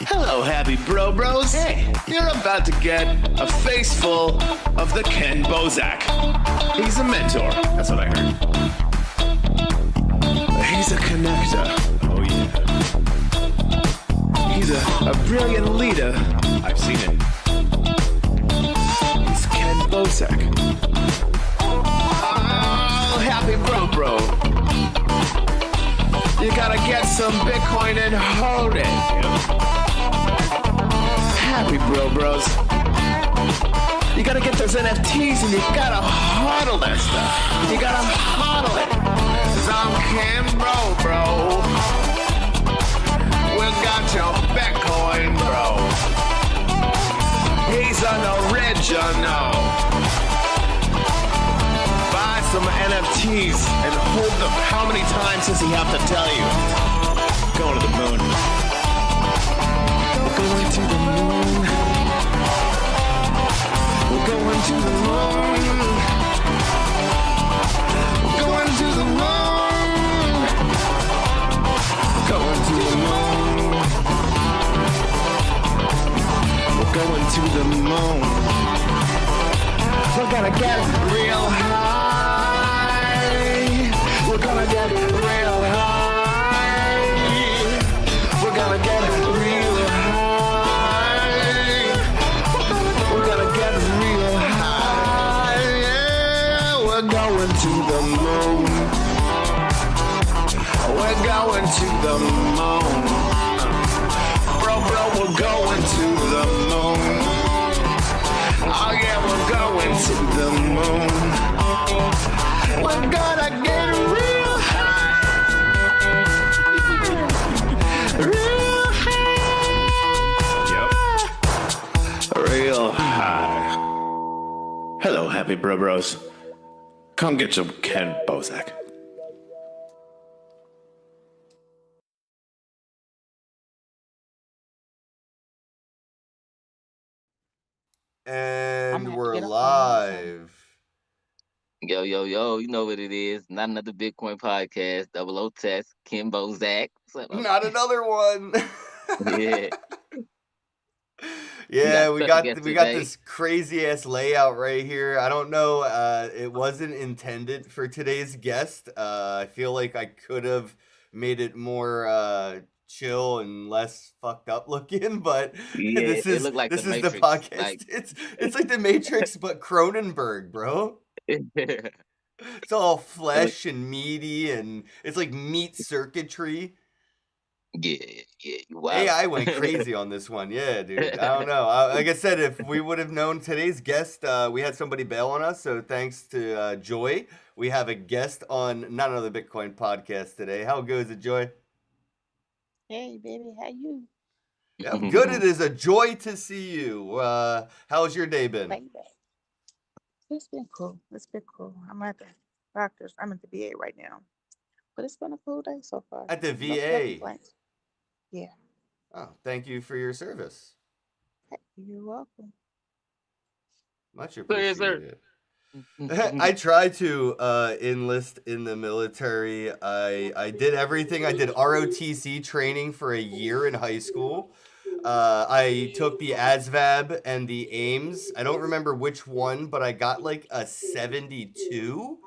Hello, happy bros. Hey, you're about to get a face full of the Ken Bozak. He's a mentor. That's what I heard. He's a connector. Oh, yeah. He's a brilliant leader. I've seen it. He's Ken Bozak. Oh, happy bro. You gotta get some Bitcoin and hold it. Happy bros. You gotta get those NFTs and you gotta hodl that stuff. You gotta hodl it. 'Cause I'm Ken bro. We got your Bitcoin, bro. He's an original. Buy some NFTs and hold them. How many times does he have to tell you? Going to the moon. We're going to the moon. We're going to the moon. We're going to the moon. Going to the moon. We're going to the moon. We're gonna get real high. We're gonna get real high. We're gonna get real high. We're gonna get real high. Yeah, we're going to the moon. We're going to the moon. Bro, we're going to the moon. Oh yeah, we're going to the moon. We're gonna get real high. Real high. Yep. Real high. Hello, happy bros. Come get some Ken Bozak. And we're live. Yo, you know what it is. Not another Bitcoin podcast. 00 test. Ken Bozak. Not another one. Yeah. Yeah, we got this crazy ass layout right here. I don't know. It wasn't intended for today's guest. I feel like I could have made it more chill and less fucked up looking, but Yeah, this is the the Matrix, podcast. like- It's like the Matrix, but Cronenberg, bro. It's all flesh and meaty, and it's like meat circuitry. yeah, wow. AI went crazy on this one. Yeah, dude. I don't know. Like I said, if we would have known today's guest, we had somebody bail on us. So thanks to Joy, we have a guest on not another Bitcoin podcast today. How goes it, Joy? Hey, baby, how you? Yeah, good. It is a joy to see you. How's your day been? Baby. It's been cool. I'm at the doctor's. I'm at the VA right now. But it's been a cool day so far. At the No VA? complaints. Yeah. Oh, thank you for your service. Hey, you're welcome. Much Yes, appreciated. sir. I tried to enlist in the military. I did everything. I did ROTC training for a year in high school. I took the ASVAB and the AIMS. I don't remember which one, but I got like a 72.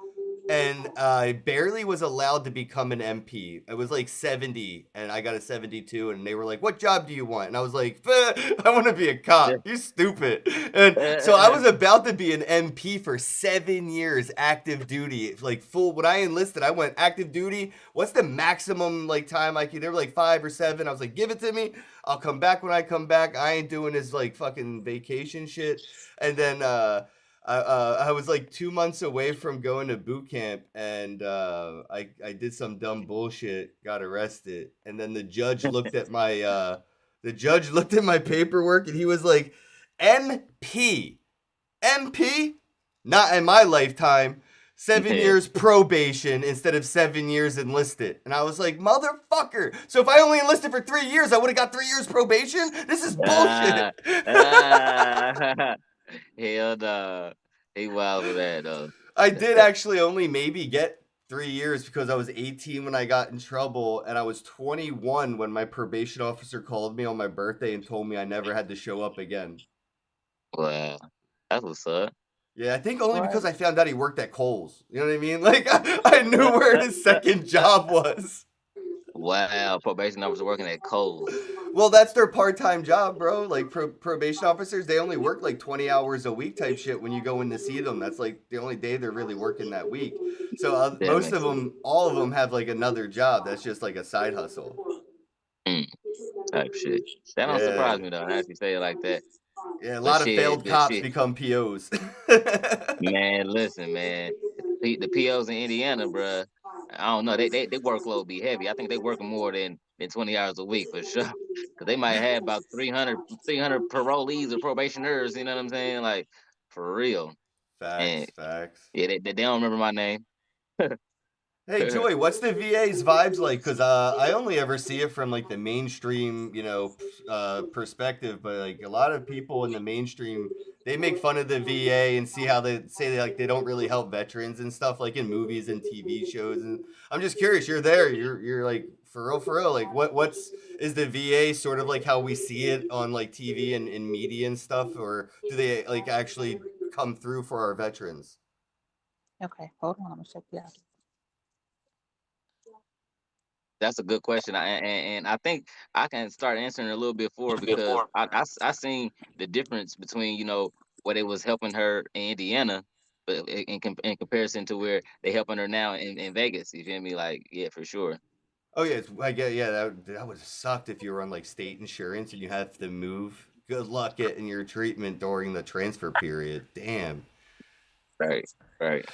And I barely was allowed to become an MP. It was like 70, and I got a 72, and they were like, "What job do you want?" And I was like, "I want to be a cop." You're stupid. And so I was about to be an MP for 7 years, active duty, like full. When I enlisted, I went active duty. What's the maximum like time I could? They were like 5 or 7. I was like, "Give it to me. I'll come back when I come back. I ain't doing this like fucking vacation shit." And then I was like 2 months away from going to boot camp, and I did some dumb bullshit, got arrested, and then the judge looked at my paperwork, and he was like, "MP, not in my lifetime. 7 years probation instead of 7 years enlisted." And I was like, "Motherfucker! So if I only enlisted for 3 years, I would have got 3 years probation? This is bullshit." Hell no. He wild with that though. I did actually only maybe get 3 years because I was 18 when I got in trouble, and I was 21 when my probation officer called me on my birthday and told me I never had to show up again. Wow, that's what's up. Yeah, I think only because Right. I found out he worked at Kohl's. You know what I mean? Like, I knew where his second job was. Wow, probation officer working at Kohl's. Well, that's their part-time job, bro. Like probation officers, they only work like 20 hours a week type shit when you go in to see them. That's like the only day they're really working that week. So That most makes of sense. them, all of them have like another job that's just like a side hustle. Mm, type shit. That don't Yeah. surprise me though. Now that you say it like that. Yeah, a But lot of shit, failed but cops shit. become POs. Man, listen, man. The POs in Indiana, bruh. I don't know. They workload be heavy. I think they working more than 20 hours a week for sure. Cause they might have about 300 parolees or probationers. You know what I'm saying? Like for real. And Facts, facts. yeah, they don't remember my name. Hey Joy, what's the VA's vibes like? Cause I only ever see it from like the mainstream, perspective. But like a lot of people in the mainstream, they make fun of the VA and see how they say they don't really help veterans and stuff like in movies and TV shows. And I'm just curious, you're there, you're like for real. Like what's is the VA sort of like how we see it on like TV and media and stuff, or do they like actually come through for our veterans? Okay, hold on. I'm gonna check you out. That's a good question. And I think I can start answering a little bit forward because I seen the difference between, where they was helping her in Indiana, but in comparison to where they helping her now in Vegas. You feel me? Like, yeah, for sure. Oh yeah, I get yeah. That would have sucked if you were on like state insurance and you have to move. Good luck getting your treatment during the transfer period. Damn. Right, right,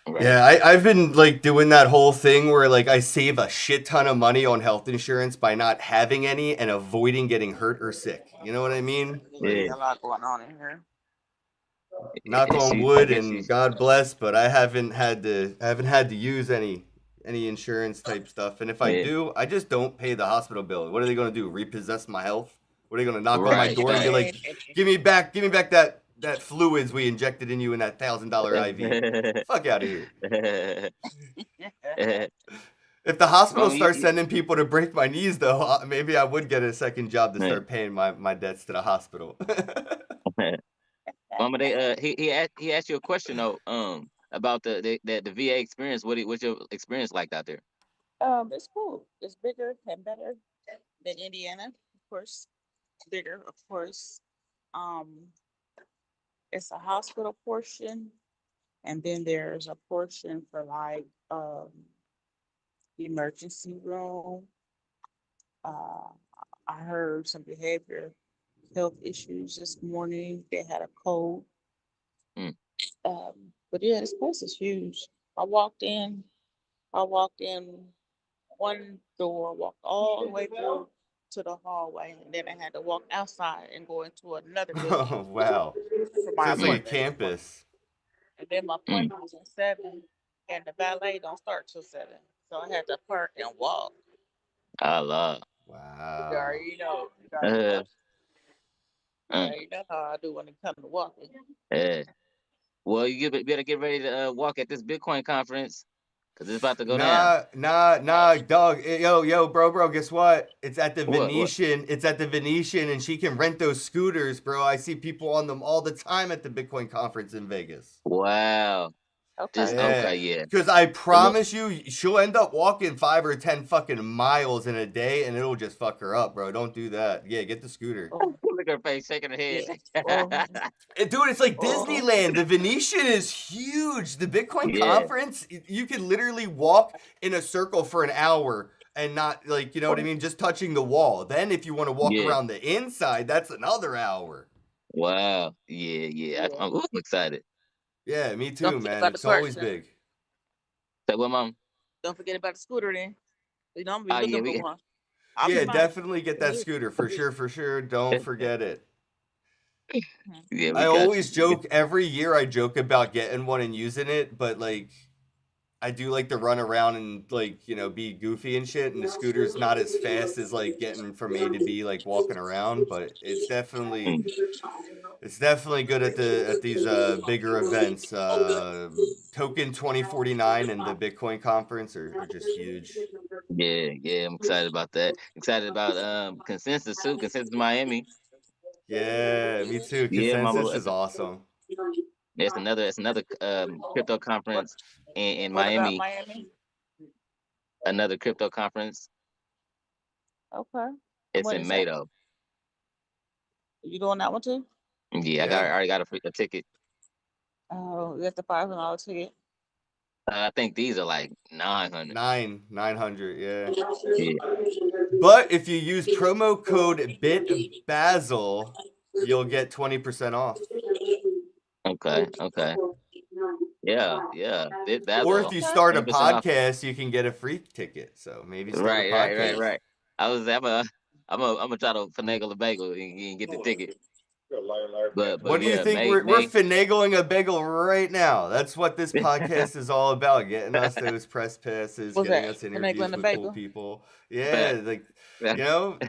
right. Yeah, I've been like doing that whole thing where like I save a shit ton of money on health insurance by not having any and avoiding getting hurt or sick. You know what I mean? Like Yeah, Yeah, a lot going on in here. knock and on she, I wood guess she, and God bless, but I haven't had to use any insurance type stuff. And if I yeah, do, I just don't pay the hospital bill. What are they gonna do? Repossess my health? What are they gonna knock on my right, door and be facts. like, give me back that fluids we injected in you in that $1,000 IV? Fuck out of here. If the hospital Mom, starts sending people to break my knees, though, maybe I would get a second job to yeah. start paying my debts to the hospital. Mama, he asked you a question though, about the VA experience. What's your experience like out there? It's cool. It's bigger and better than Indiana, of course. Bigger, of course. Um, it's a hospital portion, and then there's a portion for like emergency room. Uh, I heard some behavior health issues this morning. They had a cold. Mm, But yeah, this place is huge. I walked in. I walked in one door, walked all the way through to the hallway, and then I had to walk outside and go into another building Oh wow! for So my it's like a mm, appointment. campus. And then my mm. appointment was at 7, and the ballet don't start till 7, so I had to park and walk. I love. You Wow. already know. You already know. Uh, You uh, already know how I do when it comes to walking. uh. Well, better get ready to walk at this Bitcoin conference because it's about to go down. Nah, dog. Yo, bro. Guess what? It's at the What? What? Venetian. It's at the Venetian, and she can rent those scooters, bro. I see people on them all the time at the Bitcoin conference in Vegas. Wow. Okay. Just Yeah, okay, yeah. because I Look, promise you, she'll end up walking 5 or 10 fucking miles in a day, and it'll just fuck her up, bro. Don't do that. Yeah, get the scooter. Oh, look at her face, shaking her head. yeah. Oh, Dude, it's like oh. Disneyland. The Venetian is huge. The Bitcoin Yeah, conference, you could literally walk in a circle for an hour and not like, you know what I mean, just touching the wall. Then if you want to walk yeah. around the inside, that's another hour. Wow. Yeah, yeah. Yeah. I'm excited. Yeah, me Don't too, forget man. about the It's always person. big. Say what, mom? Don't forget about the scooter then. You know, I'm gonna be Oh yeah, looking for we. one. I'll be Yeah, buying definitely get that scooter for sure, for sure. Don't forget it. one. Yeah, I we got you. always joke every year I joke about getting one and using it, but like I do like to run around and like be goofy and shit, and the scooter's not as fast as like getting from A to B like walking around, but Mm. it's definitely good at these bigger events. Token 2049 and the Bitcoin conference are just huge. Yeah, yeah, I'm excited about that. Excited about Consensus too. Consensus Miami. Yeah, me too. Yeah, Consensus mama. is awesome. It's another crypto conference in What about Miami. Miami? Another crypto conference. Okay. And It's when in is May that? though. You doing that one too? Yeah, Yeah, I already got a ticket. Oh, you got the $500 ticket. I think these are like 900. 900. Yeah. Yeah. But if you use promo code BitBasil, you'll get 20% off. Okay. Okay. Yeah. Yeah. Bit Or Basil. if you Okay. start a 20% off. podcast, you can get a free ticket. So maybe start a Right. Right. Right. podcast. Right. I'm gonna try to finagle a bagel and get the ticket. But What do you yeah, think? May We're May. finagling a bagel right now. That's what this podcast is all about. Getting us those press passes, What's getting that? us interviews Finagling the with cool bagel. people. Yeah, Fact. like Fact. you know,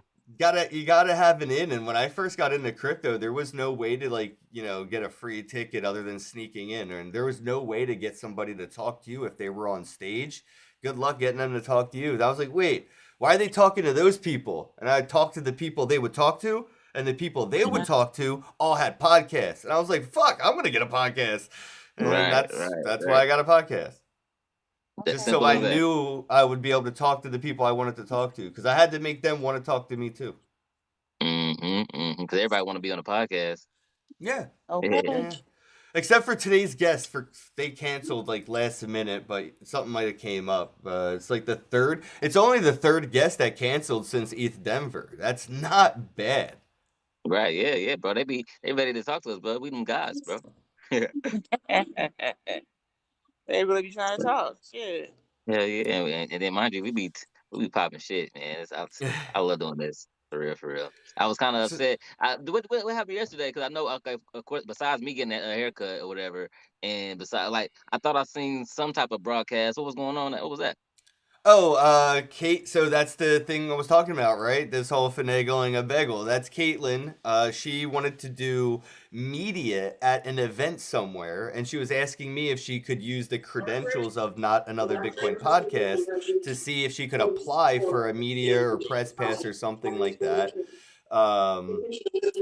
you gotta have an in. And when I first got into crypto, there was no way to like get a free ticket other than sneaking in, and there was no way to get somebody to talk to you if they were on stage. Good luck getting them to talk to you. I was like, wait, why are they talking to those people? And I talked to the people they would talk to, and the people they would Uh-huh. talk to all had podcasts. And I was like, fuck, I'm gonna get a podcast. And Right. that's Right. that's why Right. I got a podcast. That Just so simple I as Okay. that. knew I would be able to talk to the people I wanted to talk to. Because I had to make them want to talk to me too. Mm-hmm. Mm-hmm. Because everybody want to be on a podcast. Yeah. Okay. Yeah. Except for today's guest, for they canceled like last minute, but something might have came up. It's like the third. It's only the third guest that canceled since ETH Denver. That's not bad. Right, yeah, yeah, bro. They ready to talk to us, bro. We them guys, bro. They really be trying to talk. Shit. Hell yeah, and then mind you, we be popping shit, man. I love doing this for real, for real. I was kind of So, upset. What happened yesterday? Because I know, okay, of course, besides me getting a haircut or whatever, and besides, like, I thought I seen some type of broadcast. What was going on? What was that? oh, Kate. So that's the thing I was talking about, right? This whole finagling a bagel. That's Caitlin. She wanted to do media at an event somewhere, and she was asking me if she could use the credentials of Not Another Bitcoin Podcast to see if she could apply for a media or press pass or something like that. Um,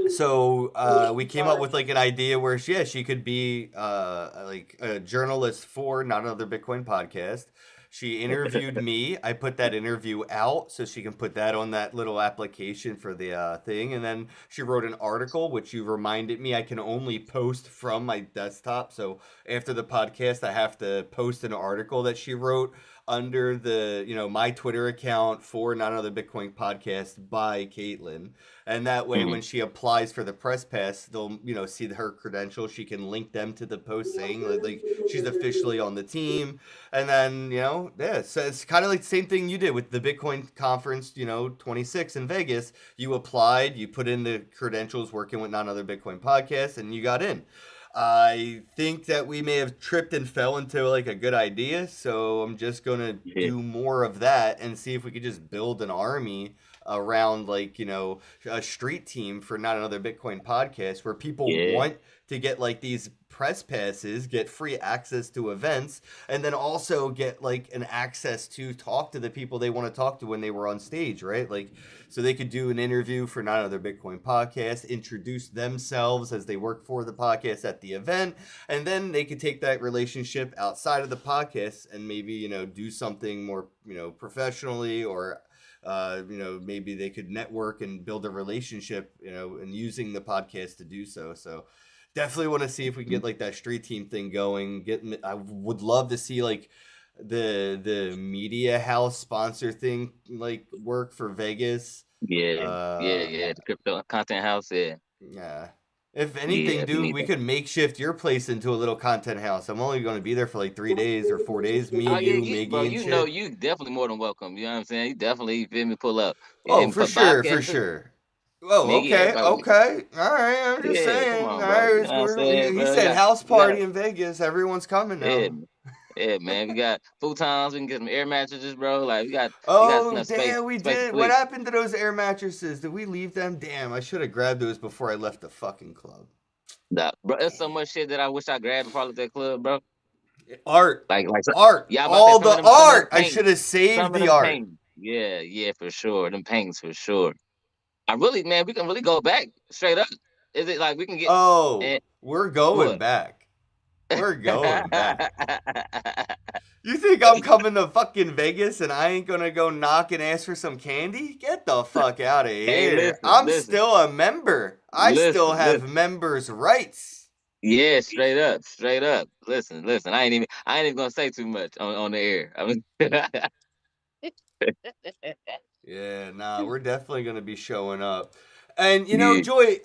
so we came up with like an idea where she could be like a journalist for Not Another Bitcoin Podcast. She interviewed me. I put that interview out so she can put that on that little application for the thing. And then she wrote an article, which you reminded me I can only post from my desktop. So after the podcast, I have to post an article that she wrote under the my Twitter account for Not Another Bitcoin Podcast by Caitlin. And that way, Hmm. when she applies for the press pass, they'll see her credentials. She can link them to the post saying like she's officially on the team. And then yeah, so it's kind of like the same thing you did with the Bitcoin conference, 26 in Vegas. You applied, you put in the credentials, working with Not Another Bitcoin Podcast, and you got in. I think that we may have tripped and fell into like a good idea, so I'm just gonna Yeah, do more of that and see if we could just build an army around like a street team for Not Another Bitcoin Podcast where people yeah, want to get like these press passes, get free access to events, and then also get like an access to talk to the people they want to talk to when they were on stage, right? Like, so they could do an interview for Not Another Bitcoin Podcast, introduce themselves as they work for the podcast at the event, and then they could take that relationship outside of the podcast and maybe do something more professionally, or maybe they could network and build a relationship, and using the podcast to do so. So definitely want to see if we can get like that street team thing going. I would love to see like the media house sponsor thing like work for Vegas. yeah, yeah, Uh, yeah. The crypto content house, yeah, yeah. If anything, yeah. We dude, need we that. could makeshift your place into a little content house. I'm only going to be there for like 3 days or 4 days. Me Oh and yeah, you, bro. Miggy and You know, shit. you definitely more than welcome. You know what I'm saying? You definitely feel me. Pull up Oh, and for put sure, for podcast too. sure. Oh, Miggy, okay, everybody. okay. All right, I'm just Yeah, come saying. All on, bro. right, You know what I'm saying, he bro? said house We got party in Vegas. Everyone's coming yeah, now. Yeah, man. We got futons. We can get some air mattresses, bro. Like we got Oh, enough space damn, we space to did. What sleep. happened to those air mattresses? Did we leave them? Damn, I should have grabbed those before I left the fucking club. Nah, bro, there's so much shit that I wish I grabbed before I left that club, bro. Art, Like art, yeah, I about to say all the some of them art. I paintings. should have saved Some of the them art. paintings. Yeah, yeah, for sure. Them paintings for sure. I really, man, we can really go back straight up. Is it like we can get Oh, and we're going what? back. We're going back. You think I'm coming to fucking Vegas and I ain't gonna go knock and ask for some candy? Get the fuck out of Hey, here. listen, I'm listen, still a member. I still listen, have listen. members' rights. Yeah, straight up, straight up. Listen, listen. I ain't even gonna say too much on the air. I mean, Yeah, nah, we're definitely gonna be showing up. And you know, yeah, Joy,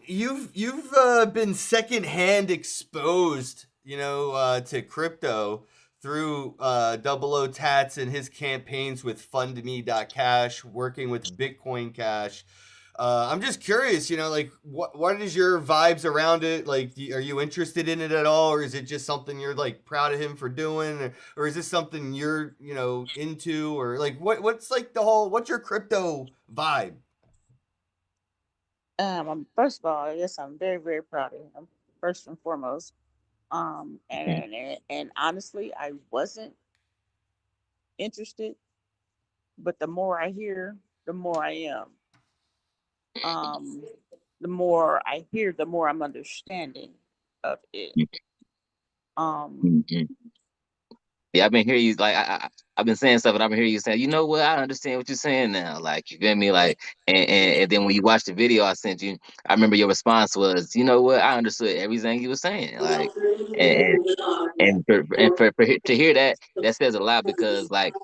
you've been secondhand exposed, to crypto through Double O Tats and his campaigns with fundme.cash, working with Bitcoin Cash. I'm just curious, like what is your vibes around it? Like, are you interested in it at all, or is it just something you're like proud of him for doing, or is this something you're into, or like what's like what's your crypto vibe? First of all, yes, I'm very, very proud of him. First and foremost. mm, And honestly, I wasn't interested, but the more I hear, the more I am. Um, the more I hear, the more I'm understanding of it. Um, mm, mm. Yeah. I've been hearing you like I've been saying stuff, and I've been hearing you saying, you know what? I understand what you're saying now. Like you feel me? Like and then when you watch the video I sent you, I remember your response was, you know what? I understood everything you were saying. Like and to hear that, that says a lot because like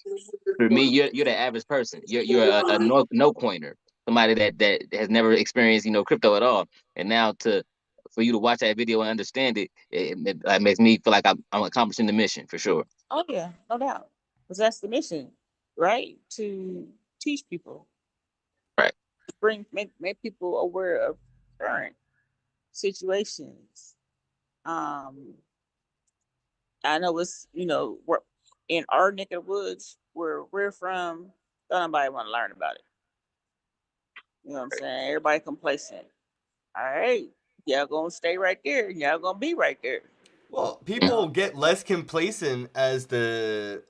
for me, you're the average person. You're a no coiner, somebody that has never experienced crypto at all, and now to for you to watch that video and understand it, it makes me feel like I'm accomplishing the mission for sure. oh yeah, no doubt, because that's the mission, right? To teach people, Right. make people aware of current situations. Um, I know it's we're in our neck of the woods where we're from. Don't nobody want to learn about it. You know what I'm saying? Everybody complacent. All right, y'all gonna stay right there. Y'all gonna be right there. Well, Mm, people get less complacent as the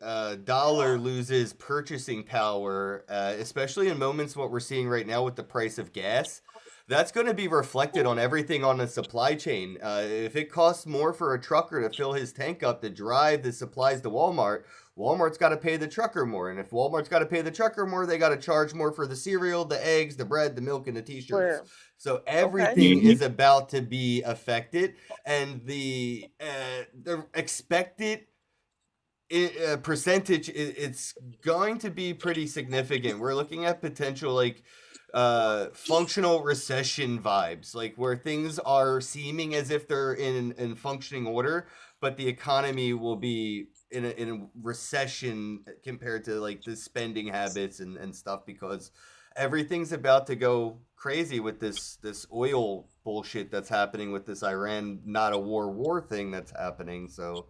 dollar loses purchasing power, especially in moments what we're seeing right now with the price of gas. That's going to be reflected on everything on the supply chain. If it costs more for a trucker to fill his tank up to drive the supplies to Walmart, Walmart's got to pay the trucker more. And if Walmart's got to pay the trucker more, they got to charge more for the cereal, the eggs, the bread, the milk, and the t shirts. Where So okay, everything mhm. is about to be affected, and the expected percentage, it's going to be pretty significant. We're looking at potential like functional recession vibes, like where things are seeming as if they're in functioning order, but the economy will be in a recession compared to like the spending habits and stuff, because everything's about to go crazy with this oil bullshit that's happening with this Iran not a war thing that's happening. So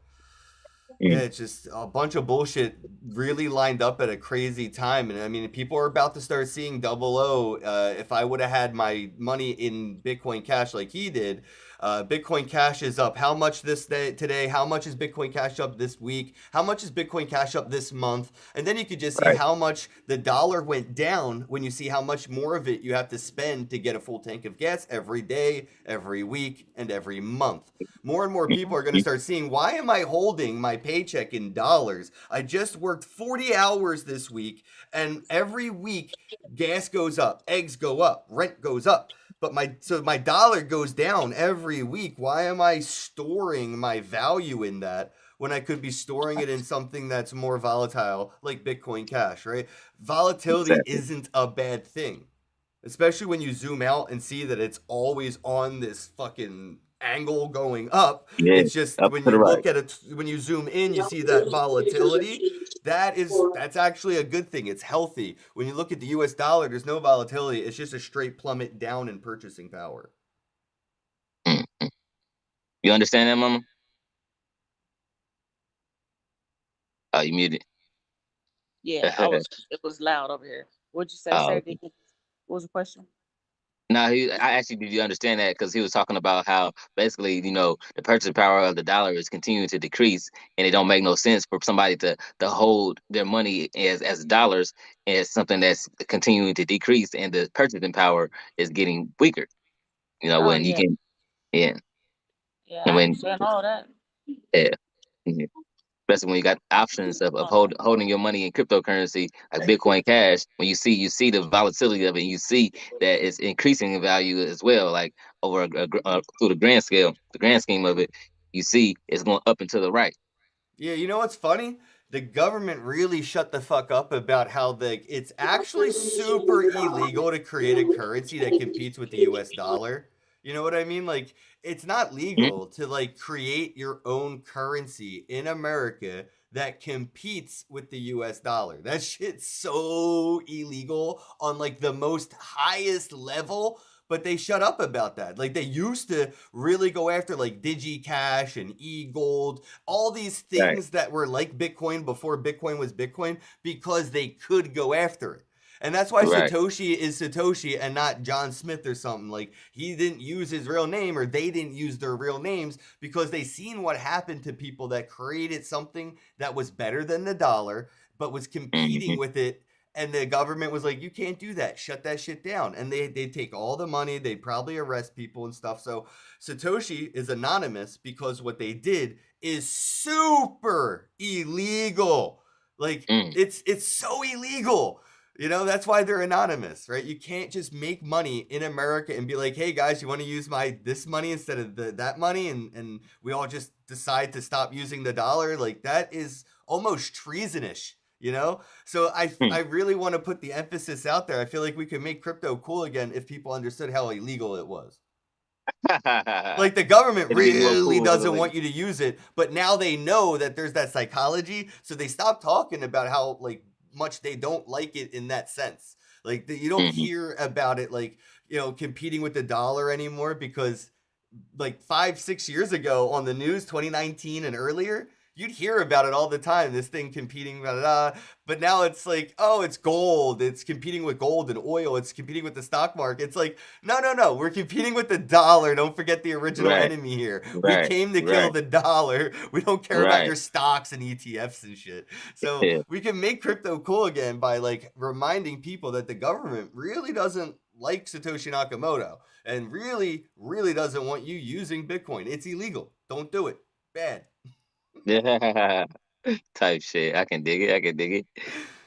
yeah, Mm. it's just a bunch of bullshit really lined up at a crazy time. And I mean, people are about to start seeing double O. If I would have had my money in Bitcoin Cash like he did, Bitcoin Cash is up how much this day today? How much is Bitcoin Cash up this week? How much is Bitcoin Cash up this month? And then you could just see Right. how much the dollar went down when you see how much more of it you have to spend to get a full tank of gas every day, every week, and every month. More and more people are going to Mhm. start seeing, why am I holding my paycheck in dollars? I just worked 40 hours this week, and every week gas goes up, eggs go up, rent goes up. But my dollar goes down every week. Why am I storing my value in that when I could be storing it in something that's more volatile like Bitcoin Cash, right? Volatility Exactly. isn't a bad thing, especially when you zoom out and see that it's always on this fucking angle going up. Yeah. It's just Up when to the you right. look at it, when you zoom in, you see that volatility. That's actually a good thing. It's healthy. When you look at the US dollar, there's no volatility. It's just a straight plummet down in purchasing power. Mm. You understand that, Mama? Oh, you muted. Yeah, I was. It was loud over here. What'd you say? Say Oh, it again. What was the question? no, I actually did you understand that because he was talking about how basically, the purchasing power of the dollar is continuing to decrease, and it don't make no sense for somebody to hold their money as dollars as something that's continuing to decrease, and the purchasing power is getting weaker. Oh When you yeah, can, yeah, yeah. and I when understand all that. yeah, mhm. Especially when you got options of All that. holding your money in cryptocurrency like Bitcoin Cash. When you see the volatility of it, and you see that it's increasing in value as well. Like over through the grand scheme of it, you see it's going up and to the right. Yeah, you know what's funny? The government really shut the fuck up about how it's actually super illegal to create a currency that competes with the US dollar. You know what I mean? Like it's not Mhm. legal to like create your own currency in America that competes with the US dollar. That shit's so illegal on like the most highest level, but they shut up about that. Like they used to really go after like DigiCash and eGold, all these Right, things that were like Bitcoin before Bitcoin was Bitcoin because they could go after it. And that's why right, Satoshi is Satoshi and not John Smith or something. Like he didn't use his real name or they didn't use their real names because they seen what happened to people that created something that was better than the dollar but was competing hmm with it, and the government was like, you can't do that, shut that shit down, and they'd take all the money, they'd probably arrest people and stuff. So Satoshi is anonymous because what they did is super illegal. Like mm, it's so illegal. That's why they're anonymous, right? You can't just make money in America and be like, "Hey guys, you want to use my this money instead of that money?" And we all just decide to stop using the dollar. Like that is almost treasonous, you know? So I really want to put the emphasis out there. I feel like we could make crypto cool again if people understood how illegal it was. mm. Like the government It'll be more really cool if it was doesn't like, want you to use it, but now they know that there's that psychology, so they stop talking about how like much they don't like it in that sense. Like you don't hmm hear about it like, competing with the dollar anymore because like 5 6 years ago on the news, 2019 and earlier, you'd hear about it all the time, this thing competing, blah, blah, blah. But now it's like, oh, it's gold, it's competing with gold and oil, it's competing with the stock market. It's like, no, no, no, we're competing with the dollar. Don't forget the original right, enemy here. We right, came to kill right, the dollar. We don't care about right. your stocks and ETFs and shit. So Yeah. we can make crypto cool again by like reminding people that the government really doesn't like Satoshi Nakamoto and really, really doesn't want you using Bitcoin. It's illegal. Don't do it. Bad. Yeah. Type shit. I can dig it. I can dig it.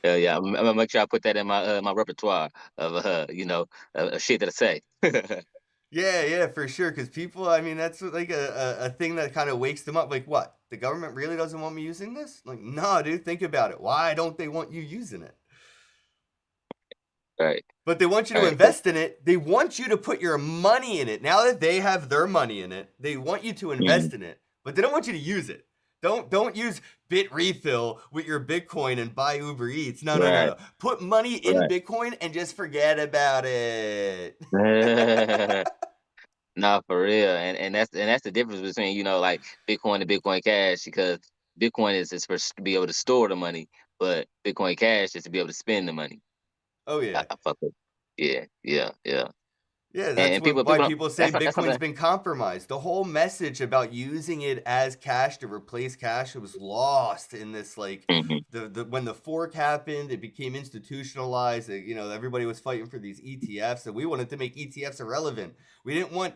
Hell yeah. I'm gonna make sure I put that in my repertoire of shit that I say. Yeah, yeah, for sure. Because people, I mean, that's like a thing that kind of wakes them up. Like, what? The government really doesn't want me using this? Like, no, dude, think about it. Why don't they want you using it? Right. But they want you to Right. invest in it. They want you to put your money in it. Now that they have their money in it, they want you to Mhm. invest in it, but they don't want you to use it. Don't use Bit Refill with your Bitcoin and buy Uber Eats. No, no, no, Right. no. Put money in Right. Bitcoin and just forget about it. Nah, for real. And that's the difference between, like Bitcoin and Bitcoin Cash because Bitcoin is for to be able to store the money, but Bitcoin Cash is to be able to spend the money. Oh I, yeah. I fuck with. Yeah, yeah, yeah. Yeah, And, that's and people why people don't people say that's Bitcoin's something. been compromised. The whole message about using it as cash to replace cash, it was lost in this like Mhm. the when the fork happened, it became institutionalized. Everybody was fighting for these ETFs, and we wanted to make ETFs irrelevant. We didn't want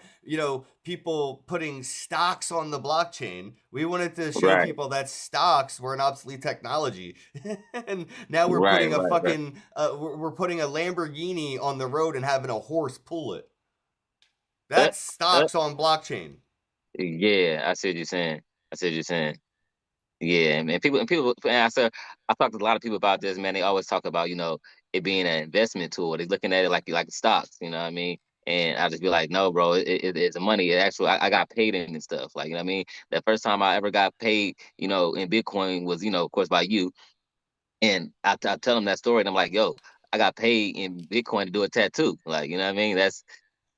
people putting stocks on the blockchain. We wanted to show Right, people that stocks were an obsolete technology, and now we're right, putting a right, right. fucking we're putting a Lamborghini on the road and having a horse pull it. Uh, That's uh, stocks on blockchain. yeah, I see what you're saying. I see what you're saying. Yeah, and people, and I talked to a lot of people about this, man. They always talk about, it being an investment tool. They're looking at it like stocks, you know what I mean? And I just be like, no, bro, it's a money. It actually, I got paid in and stuff. Like, you know what I mean? The first time I ever got paid, in Bitcoin was, of course, by you. And I tell them that story, and I'm like, yo, I got paid in Bitcoin to do a tattoo. Like, you know what I mean? That's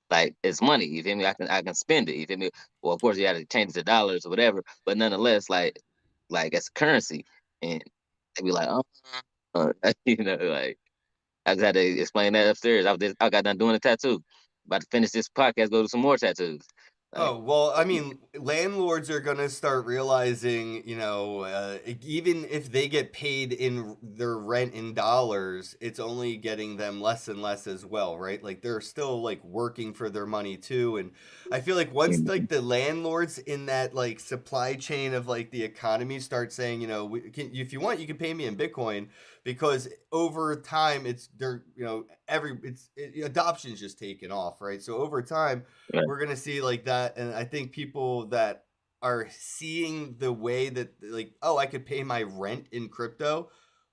like it's money. You feel me? I can spend it. You feel me? Well, of course, you had to change it to dollars or whatever, but nonetheless, like it's currency. And They be like, you know, like I just had to explain that upstairs. I got done doing a tattoo. About to finish this podcast, go do some more tattoos. Like, Oh, well, I mean, landlords are going to start realizing, even if they get paid in their rent in dollars, it's only getting them less and less as well, right? Like they're still like working for their money too. And I feel like once mhm, like the landlords in that like supply chain of like the economy start saying, if you want, you can pay me in Bitcoin, because over time it's they're, adoption's just taken off, right? So over time right. we're gonna see like that, and I think people that are seeing the way that like, oh, I could pay my rent in crypto.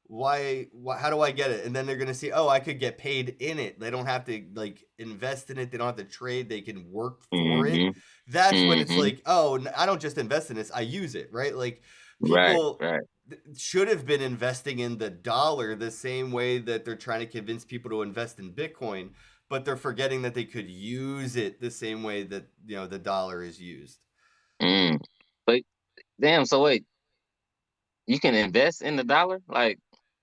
Why how do I get it? And then they're gonna see, oh, I could get paid in it. They don't have to like invest in it. They don't have to trade. They can work for it. Mm-hmm. That's when it's Mm-hmm. like, oh, I don't just invest in this. I use it, right? Like Right. people Right. should have been investing in the dollar the same way that they're trying to convince people to invest in Bitcoin, but they're forgetting that they could use it the same way that the dollar is used. Mm. But damn, so wait, you can invest in the dollar? Like,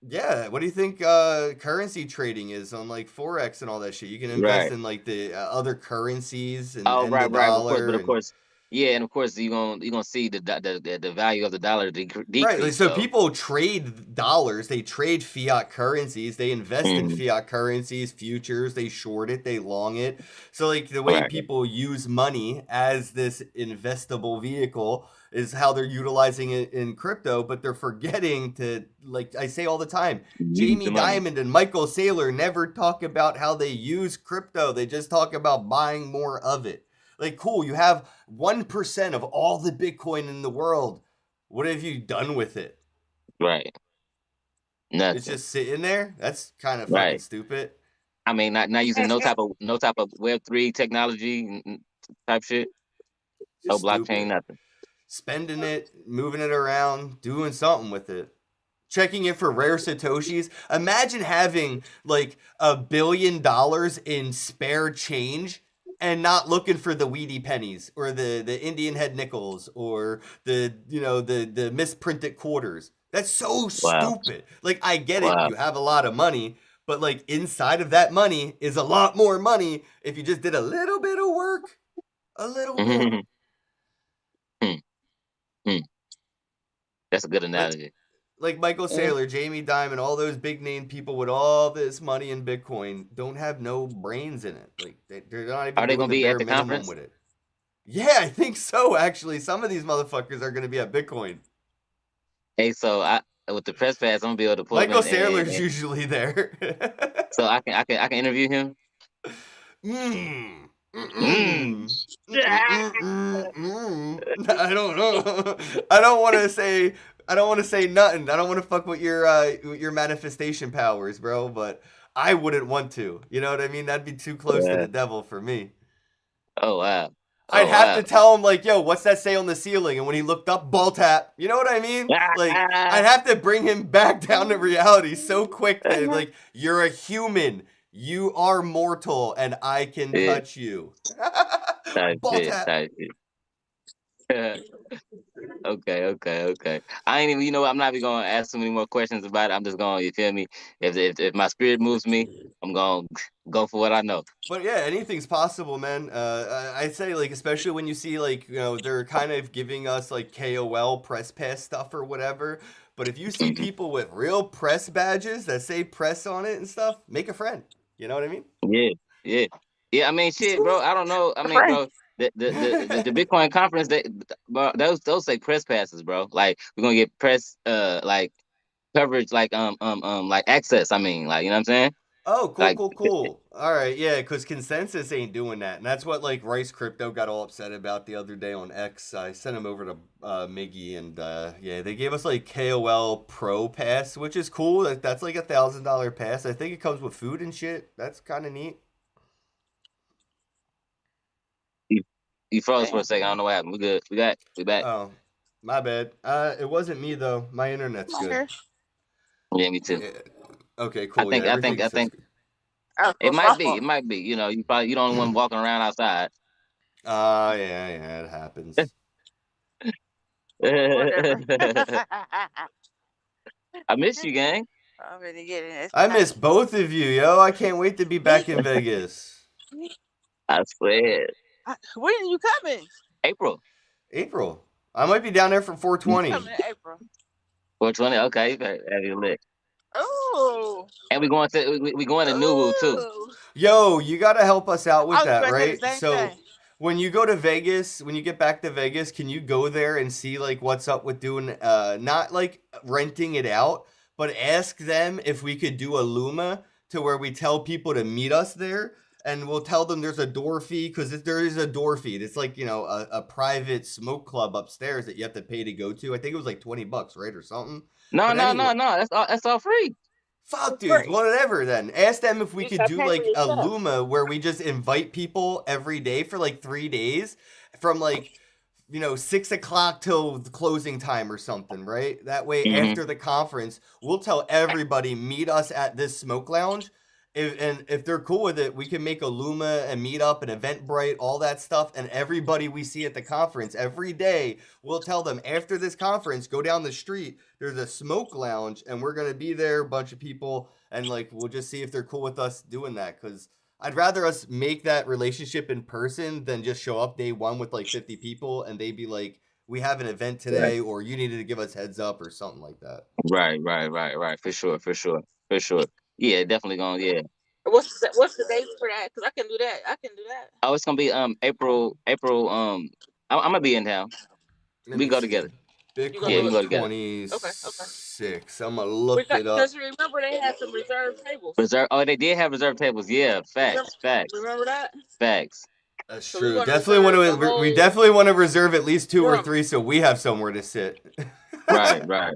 Yeah, what do you think currency trading is on like forex and all that shit? You can invest right. in like the other currencies Oh, and the right, right. Of course, but dollar of and course, yeah, and of course you gonna see the value of the dollar right. Like, decrease so though. people trade dollars, they trade fiat currencies, they invest in Hmm. fiat currencies, futures, they short it, they long it. So like the way Right. people use money as this investable vehicle is how they're utilizing it in crypto, but they're forgetting to, like I say all the time, Use Jamie the money. Dimon and Michael Saylor never talk about how they use crypto. They just talk about buying more of it. Like, cool, you have 1% of all the Bitcoin in the world. What have you done with it? Right. It's Nothing. just sitting there? That's kind of fucking Right. stupid. I mean, not using no type of Web3 technology type shit. No Just blockchain, stupid. nothing. Spending it, moving it around, doing something with it. Checking it for rare satoshis. Imagine having like $1 billion in spare change and not looking for the weedy pennies or the Indian head nickels or the misprinted quarters. That's so Wow. stupid. Like, I get it, Wow. you have a lot of money, but like inside of that money is a lot more money if you just did a little bit of work, a little bit. Hmm. Hmm. That's a good Like analogy. like Michael Mm. Saylor, Jamie Dimon, all those big name people with all this money in Bitcoin don't have no brains in it. Like they're not even Are they doing gonna the be at bare the minimum conference? with it. Yeah, I think so. Actually, some of these motherfuckers are going to be at Bitcoin. Hey, so I with the press pass, I'm gonna be able to pull up Michael and, Saylor's usually there. so I can interview him. Mm. Mm. Mm-mm. I don't know. I don't want to say. I don't want to say nothing. I don't want to fuck with your manifestation powers, bro. But I wouldn't want to. You know what I mean? That'd be too close to Yeah. the devil for me. Oh wow. I'd Oh have wow. to tell him like, "Yo, what's that say on the ceiling?" And when he looked up, ball tap. You know what I mean? Like, I'd have to bring him back down to reality so quick that like, you're a human. You are mortal, and I can Yeah, touch you. type Ball shit, tap. type shit. Okay, okay, okay. I ain't even. You know what? I'm not even gonna ask too many more questions about it. I'm just gonna. You feel me? If my spirit moves me, I'm gonna go for what I know. But yeah, anything's possible, man. I'd say like, especially when you see like, they're kind of giving us like KOL press pass stuff or whatever. But if you see Mhm. people with real press badges that say press on it and stuff, make a friend. You know what I mean? Yeah, yeah, yeah. I mean, shit, bro. I don't know. I mean, Friend. bro. The Bitcoin conference, bro, those say press passes, bro. Like we're gonna get press, like coverage, like access. I mean, like you know what I'm saying? Oh, cool, Like, cool, cool. All right, yeah, because Consensus ain't doing that, and that's what like Rice Crypto got all upset about the other day on X. I sent him over to Miggy, and yeah, they gave us like KOL Pro Pass, which is cool. That's like $1,000 pass. I think it comes with food and shit. That's kind of neat. you, you froze for a Damn. second. I don't know what happened. We good. We back. Oh, my bad. It wasn't me though. My internet's good. Okay. Yeah, me too. Yeah. Okay, I cool. Yeah, think I think everything I says think good. Oh, it my might be. fault. It might be. You don't want walking around outside. Yeah, yeah, it happens. Whatever. I miss you, gang. I'm ready to get it. I miss both of you, yo. I can't wait to be back in Vegas. I swear. When are you coming? April. April. I might be down there for You 420. coming in April? 420. Okay, you better have your lit. Oh. And we going to Nubu too. Ooh. Yo, you gotta help us out with I was that, about to say right? the same So thing. when you go to Vegas, when you get back to Vegas, can you go there and see like what's up with doing not like renting it out, but ask them if we could do a Luma to where we tell people to meet us there and we'll tell them there's a door fee because there is a door fee. It's like, you know, a private smoke club upstairs that you have to pay to go to. I think it was like $20, right, or something. No, But no, anyway, no, no. That's all free. fuck, For dude. free. Whatever then. Ask them if we You could start do paying for like your a stuff. Luma where we just invite people every day for like 3 days from like, you know, 6 o'clock till the closing time or something, right? That way, Mm-hmm. after the conference, we'll tell everybody meet us at this smoke lounge. And if they're cool with it, we can make a Luma and meet up and Eventbrite, all that stuff. And everybody we see at the conference every day, we'll tell them after this conference, go down the street. There's a smoke lounge, and we're gonna be there, a bunch of people, and like we'll just see if they're cool with us doing that. Cause I'd rather us make that relationship in person than just show up day one with like 50 people and they be like, we have an event today, or you needed to give us heads up or something like that. Right. For sure. Yeah, definitely going. Yeah. What's the date for that? Because I can do that. I can do that. Oh, it's gonna be April. I'm gonna be in town. Let We me go see. together. You gonna Yeah, we do Bitcoin can it? go together. Okay. 26. I'm gonna look it up. Because remember they had some reserved tables. Reserve. Oh, they did have reserved tables. Yeah, Remember that? facts. That's So we're true. gonna Definitely want reserve the to. We whole definitely want to reserve at least 2 or room. 3 so we have somewhere to sit. Right. Right.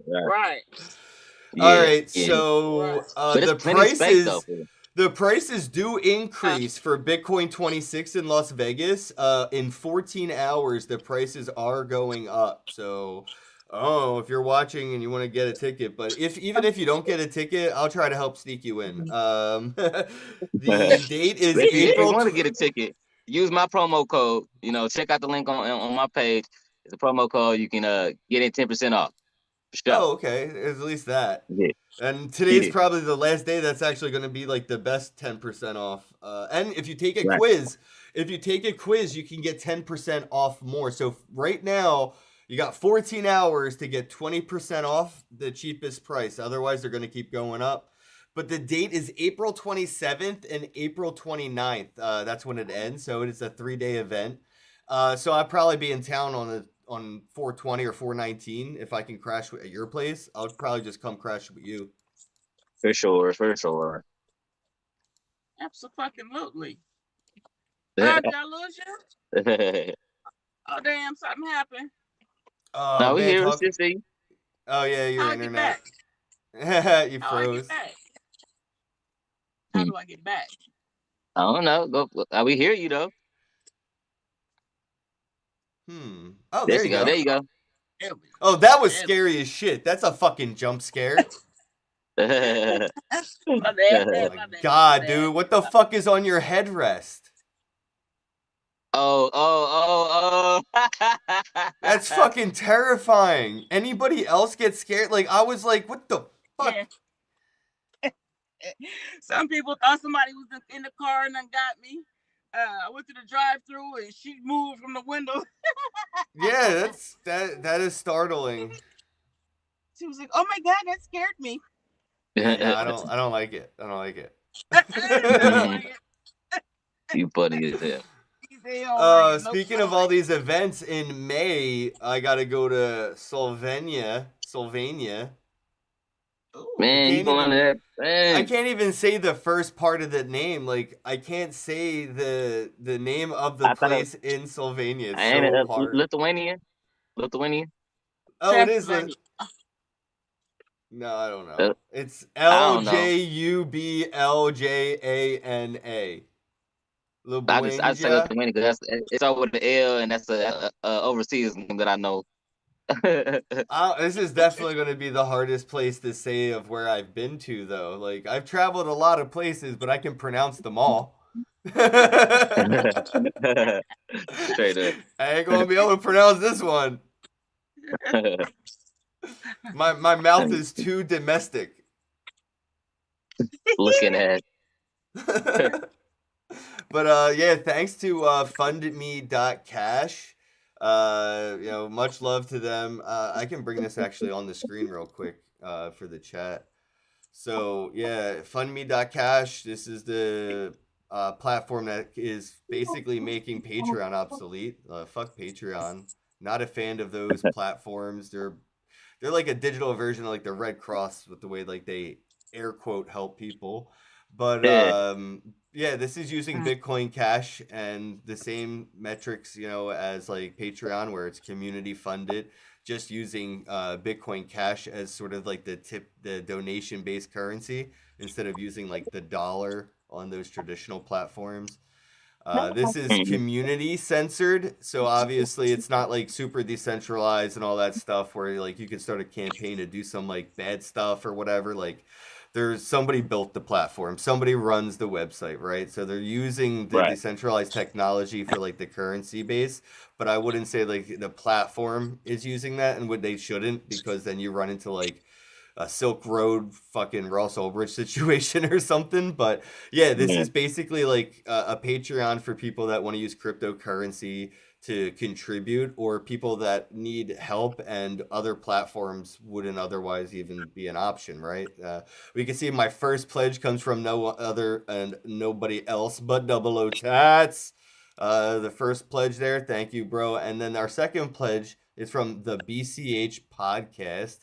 All Yeah, right. yeah. So But it's the plenty of space though. prices do increase for Bitcoin 26 in Las Vegas. In 14 hours, the prices are going up. So, oh, if you're watching and you want to get a ticket, but even if you don't get a ticket, I'll try to help sneak you in. The date is If you April. want to get a ticket, use my promo code. You know, check out the link on my page. It's a promo code. You can get it 10% off. For sure. Oh, okay. At least that. Yeah. And today's Yeah. probably the last day that's actually going to be like the best 10% off. And if you take a Right. quiz, you can get 10% off more. So right now, you got 14 hours to get 20% off the cheapest price. Otherwise, they're going to keep going up. But the date is April 27th and April 29th. That's when it ends. So it is a 3-day event. So I'll probably be in town on 420 or 419 if I can crash at your place. I'll probably just come crash with you. For sure. Absolutely. Did I lose you? Oh damn! Something happened. Oh No, we man, here. Let's see. Oh yeah, your How I get internet. back? You How I froze. get back? How do I get back? I don't know. Go. We hear you though. Oh, There there you you go. There go. you go. Oh, that was scary as shit. That's a fucking jump scare. My bad. Oh my god, dude, what the fuck is on your headrest? Oh. That's fucking terrifying. Anybody else get scared? Like I was like, what the fuck? Yeah. Some people thought somebody was in the car and then got me. I went to the drive-through and she moved from the window. Yeah, that is startling. She was like, "Oh my god, that scared me." Yeah, no, I don't like it. I don't like it. I don't like it. You funny as hell. Speaking of all these events in May, I gotta go to Slovenia. Man, you going to that? Man. I can't even say the first part of the name. Like I can't say the name of the place in Slovenia. It's so hard. Lithuania. Oh, it is. No, I don't know. It's LJUBLJANA. I say Lithuania because it's over the L, and that's a overseas name that I know. This is definitely going to be the hardest place to say of where I've been to, though. Like I've traveled a lot of places, but I can pronounce them all. Straight up. I ain't gonna be able to pronounce this one. My mouth is too domestic. Looking at But yeah, thanks to fundme.cash. Much love to them. I can bring this actually on the screen real quick for the chat. So yeah, fundme.cash. This is the platform that is basically making Patreon obsolete. Fuck Patreon. Not a fan of those platforms. They're like a digital version of like the Red Cross with the way like they air quote help people. But yeah, yeah, this is using Bitcoin Cash and the same metrics, as like Patreon, where it's community funded. Just using Bitcoin Cash as sort of like the donation based currency instead of using like the dollar on those traditional platforms. This is mhm, community censored, so obviously it's not like super decentralized and all that stuff where like you can start a campaign to do some like bad stuff or whatever. Like there's somebody built the platform, somebody runs the website, right? So they're using the right. decentralized technology for like the currency base, but I wouldn't say like the platform is using that, and what they shouldn't, because then you run into like a Silk Road fucking Ross Ulbricht situation or something. But yeah, this Mhm, is basically like a Patreon for people that want to use cryptocurrency to contribute, or people that need help and other platforms wouldn't otherwise even be an option, right? We can see my first pledge comes from no other and nobody else but Double O Tats. The first pledge there, thank you, bro. And then our second pledge is from the BCH podcast.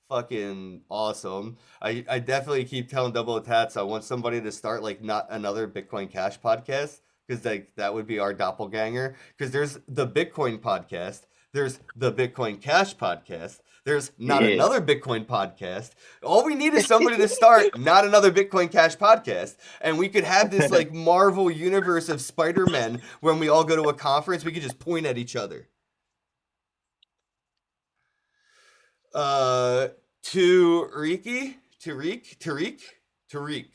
Fucking awesome. I definitely keep telling Double Tats I want somebody to start like not another Bitcoin Cash podcast, because like that would be our doppelganger. Because there's the Bitcoin podcast, there's the Bitcoin Cash podcast, there's not yeah. another Bitcoin podcast. All we need is somebody to start not another Bitcoin Cash podcast, and we could have this like Marvel universe of Spider-Man. When we all go to a conference, we could just point at each other. Uh, Tariq, Toorik, Tariq.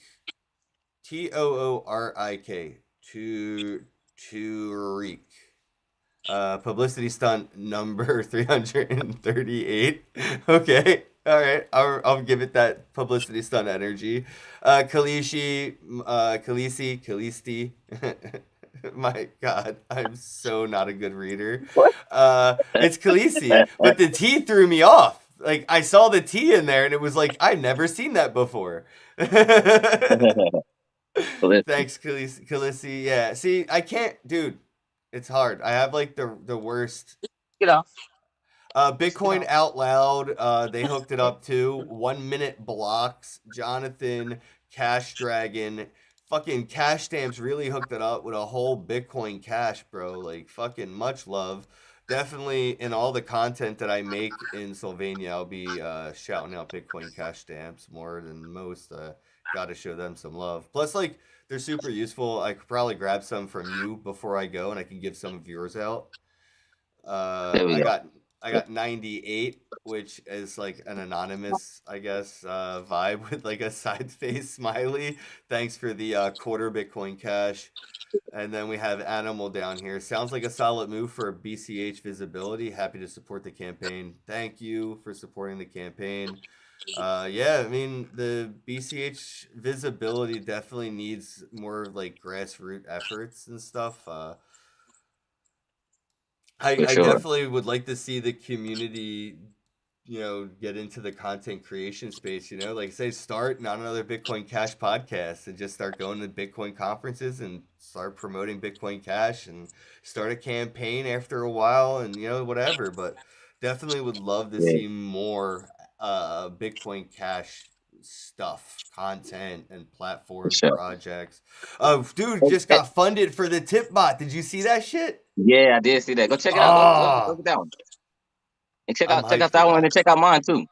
Publicity stunt number 338. Okay, all right, I'll give it that publicity stunt energy. Khaleesi. My God, I'm so not a good reader. What? It's Khaleesi, but the T threw me off. Like I saw the T in there, and it was like I've never seen that before. Listen, Thanks, Khaleesi. Yeah, see, I can't, dude. It's hard. I have like the worst. Get off. Get Bitcoin off. Out Loud, they hooked it up too. 1 minute blocks. Jonathan, Cash Dragon, fucking Cash Stamps really hooked it up with a whole Bitcoin Cash, bro. Like fucking much love. Definitely in all the content that I make in Sylvania, I'll be shouting out Bitcoin Cash Stamps more than most. Got to show them some love. Plus, like they're super useful. I could probably grab some from you before I go, and I can give some of yours out. there we I go. got 98, which is like an anonymous, I guess, vibe with like a side face smiley. Thanks for the quarter Bitcoin Cash. And then we have Animal down here. Sounds like a solid move for BCH visibility. Happy to support the campaign. Thank you for supporting the campaign. Yeah, I mean the BCH visibility definitely needs more like grassroots efforts and stuff. For I sure. definitely would like to see the community, get into the content creation space, like say start not another Bitcoin Cash podcast and just start going to Bitcoin conferences and start promoting Bitcoin Cash and start a campaign after a while and whatever, but definitely would love to Yeah, see more Bitcoin Cash stuff, content and for platforms, sure. projects. Dude Hey, just got funded for the tip bot. Did you see that shit? yeah, I did see that. Go check it out. Go Ah, get that one. And I'm check hyped out for that one and that. check out mine too.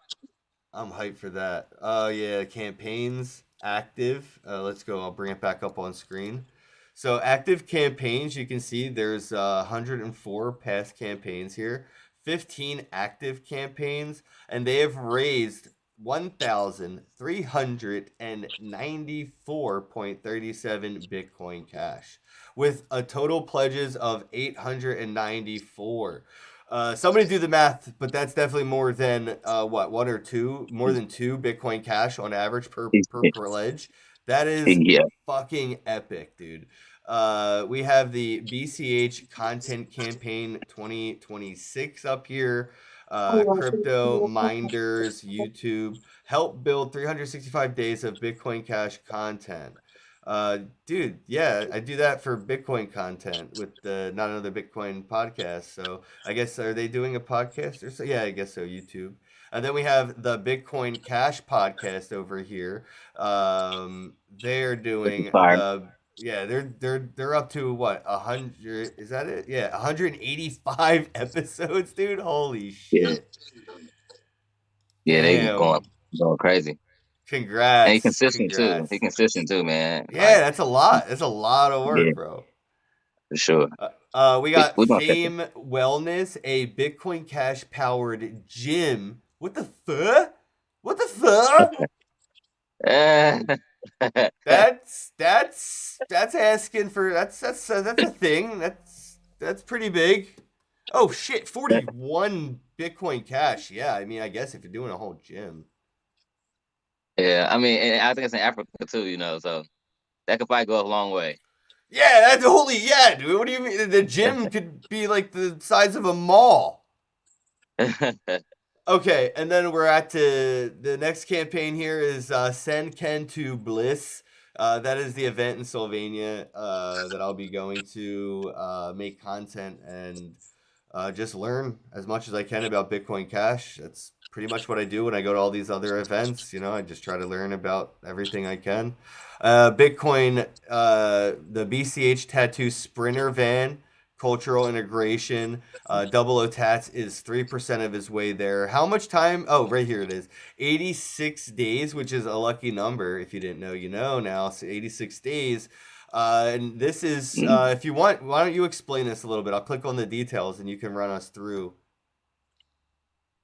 I'm hyped for that. Oh yeah, campaigns active. Let's go. I'll bring it back up on screen. So active campaigns, you can see there's 104 past campaigns here, 15 active campaigns, and they have raised 1,394.37 Bitcoin Cash with a total pledges of 894. Somebody do the math, but that's definitely more than what, one or two, more than two Bitcoin Cash on average per pledge. That is Yeah. fucking epic, dude. We have the BCH Content Campaign 2026 up here. Crypto Minders YouTube help build 365 days of Bitcoin Cash content. Dude, yeah, I do that for Bitcoin content with the Not Another Bitcoin podcast. So I guess are they doing a podcast or so? Yeah, I guess so. YouTube. And then we have the Bitcoin Cash podcast over here. They're doing Fire. the yeah, they're up to what, 100? Is that it? Yeah, 185 episodes, dude. Holy Yeah. shit! Yeah, they Damn. going crazy. And he Congrats, consistent too. He congrats. consistent too, man. Yeah, Like, that's a lot. That's a lot of yeah, work, bro. for sure. We got We gonna catch him. Fame Wellness, a Bitcoin Cash powered gym. What the fuck? What the fuck? That's asking for that's a thing. That's pretty big. Oh shit, 41 Bitcoin Cash. Yeah, I mean, I guess if you're doing a whole gym. Yeah, I mean, and I think it's in Africa too, so that could probably go a long way. Yeah, that's holy yeah, dude. What do you mean? The gym could be like the size of a mall. Okay, and then we're at the next campaign here is Send Ken to Bliss. That is the event in Sylvania that I'll be going to make content and just learn as much as I can about Bitcoin Cash. That's pretty much what I do when I go to all these other events. I just try to learn about everything I can. Bitcoin, the BCH Tattoo Sprinter Van, cultural integration. Double O Tats is 3% of his way there. How much time? Oh, right here it is. 86 days, which is a lucky number. If you didn't know, you know now. So 86 days. And this is, if you want, why don't you explain this a little bit? I'll click on the details and you can run us through.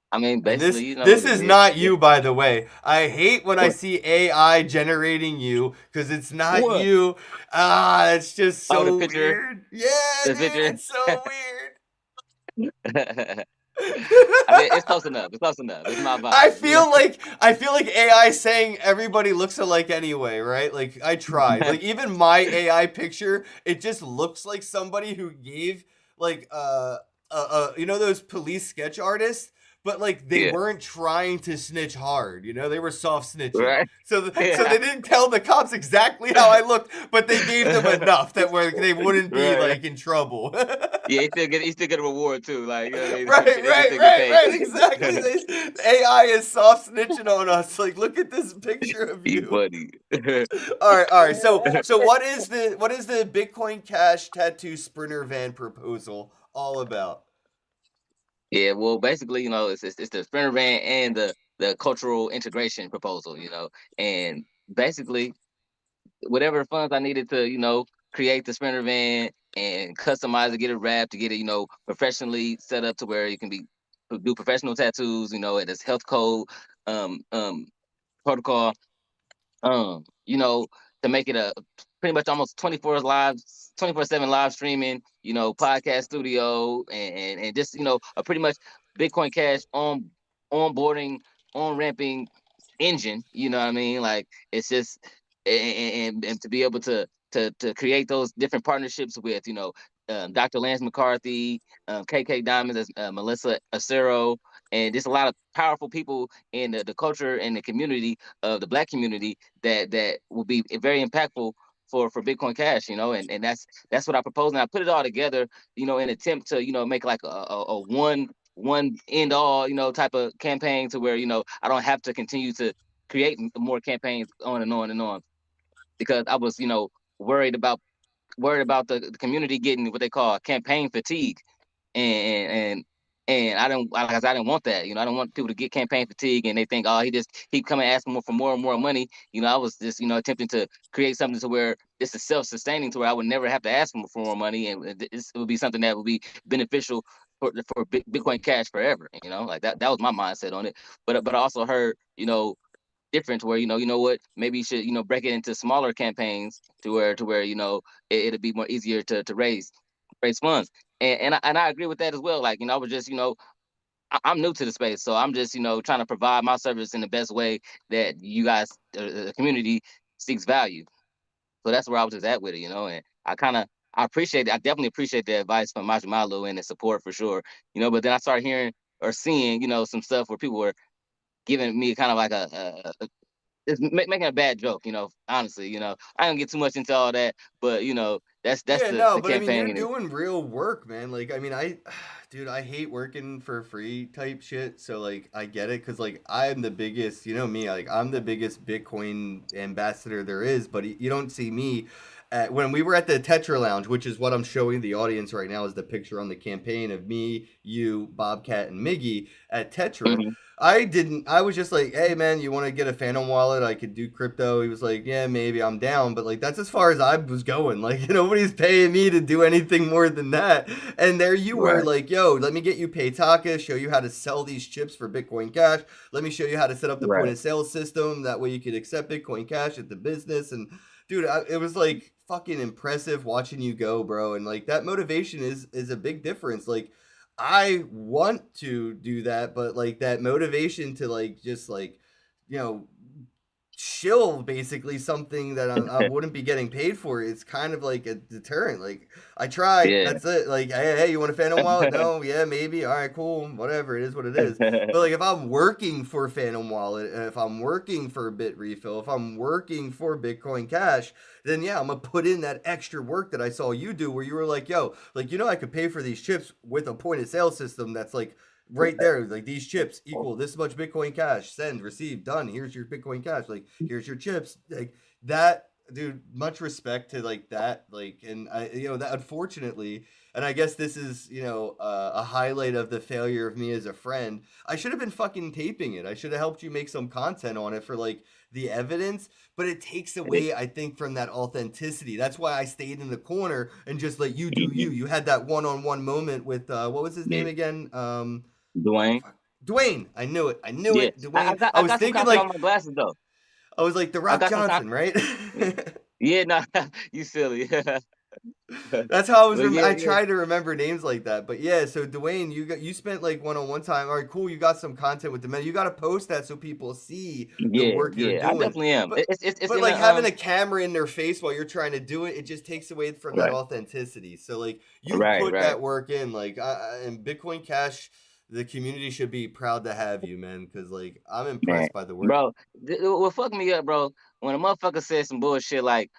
I mean, And this basically, this is not yeah. you, by the way. I hate when I What? see AI generating you because it's not What? you. Ah, it's just Oh, the so picture, weird. Yeah, the dude, picture. it's so I mean, weird. it's close enough. It's close enough. It's my I vibe. feel like I feel like AI saying everybody looks alike anyway, right? Like I tried. Like even my AI picture, it just looks like somebody who gave like those police sketch artists, but like they Yeah. weren't trying to snitch hard, they were soft snitching. Right. So Yeah. they didn't tell the cops exactly how I looked, but they gave them enough that where they wouldn't be Right. like in trouble. Yeah, he still get a reward too. Like, you know what I mean? Right, They right, still get right, paid. right. Exactly. AI is soft snitching on us. Like, look at this picture of He you. funny. All right, all right. So what is the Bitcoin Cash tattoo sprinter van proposal all about? Yeah, well, basically, it's the sprinter van and the cultural integration proposal, and basically whatever funds I needed to, create the sprinter van and customize it, get it wrapped, to get it, professionally set up to where you can do professional tattoos, at its health code, protocol, to make it a pretty much almost 24/7 live streaming, podcast studio, and just, a pretty much Bitcoin Cash onboarding, on ramping engine. You know what I mean? Like, it's just, and to be able to create those different partnerships with, Dr. Lance McCarthy, KK Diamonds, as Melissa Acero, and just a lot of powerful people in the culture and the community of the Black community that will be very impactful for Bitcoin Cash, and that's what I propose, and I put it all together, in an attempt to, make like a one end all, type of campaign, to where, I don't have to continue to create more campaigns on and on and on, because I was, worried about the community getting what they call campaign fatigue, and I didn't want that. I don't want people to get campaign fatigue and they think, oh, he just keep coming asking more for more and more money. I was just, attempting to create something to where this is self-sustaining, to where I would never have to ask for more money, and it would be something that would be beneficial for Bitcoin Cash forever. Like that was my mindset on it. But I also heard, difference where, what, maybe you should, break it into smaller campaigns, to where it'll be more easier to raise. raise funds. And I agree with that as well. Like, I was just, I'm new to the space, so I'm just, trying to provide my service in the best way that you guys, the community, seeks value. So that's where I was just at with it, and I appreciate it. I definitely appreciate the advice from Majimalu and the support for sure, But then I started hearing or seeing, some stuff where people were giving me kind of like it's making a bad joke, honestly, I don't get too much into all that, but that's Yeah, the no, the but I mean, you're campaign. doing real work, man. Like, I mean, dude, I hate working for free type shit. So, like, I get it because, like, I'm the biggest, you know me, like, I'm the biggest Bitcoin ambassador there is. But you don't see me when we were at the Tetra Lounge, which is what I'm showing the audience right now, is the picture on the campaign of me, you, Bobcat, and Miggy at Tetra. Hmm. I was just like, hey man, you want to get a Phantom wallet? I could do crypto. He was like, yeah, maybe I'm down. But like, that's as far as I was going. Like, nobody's paying me to do anything more than that. And there you were Right, like, yo, let me get you Paytaka, show you how to sell these chips for Bitcoin Cash. Let me show you how to set up the point right. of sale system. That way you could accept Bitcoin Cash at the business. And dude, it was like fucking impressive watching you go, bro. And like that motivation is a big difference. Like, I want to do that, but like that motivation to like just like, you know, shill basically something that I wouldn't be getting paid for. It's kind of like a deterrent. Like I tried, Yeah. that's it. Like hey, you want a Phantom wallet? No, yeah, maybe. All right, cool, whatever. It is what it is. But like if I'm working for Phantom Wallet, and if I'm working for Bit Refill, if I'm working for Bitcoin Cash, then yeah, I'm gonna put in that extra work that I saw you do, where you were like, yo, like I could pay for these chips with a point of sale system that's like right there, like these chips equal this much Bitcoin Cash, send, receive, done, here's your Bitcoin Cash, like here's your chips, like that, dude. Much respect to like that, like, and I, that unfortunately, and I guess this is, a highlight of the failure of me as a friend. I should have been fucking taping it. I should have helped you make some content on it for like the evidence, but it takes away, I think, from that authenticity. That's why I stayed in the corner and just let you do you. Mhm. You had that one-on-one moment with what was his Yeah. name again? Dwayne. Fuck. Dwayne. I knew it. I knew Yeah. it. I Dwayne. got I I was got some thinking content on like my glasses though. I was like The I Rock got some Johnson, content. right? Yeah, no, you silly. That's how I was. But yeah, I yeah. try to remember names like that. But yeah, so Dwayne, you spent like one-on-one time. All right, cool. You got some content with the men. You got to post that so people see the Yeah, work you're yeah. I doing. definitely am. But It's but in like the having a camera in their face while you're trying to do it, it just takes away from that right, authenticity. So like you've right, put right. that work in. Like and Bitcoin Cash, the community should be proud to have you, man. Because like I'm Man, impressed by the work. bro, what fucked me up, bro? When a motherfucker said some bullshit like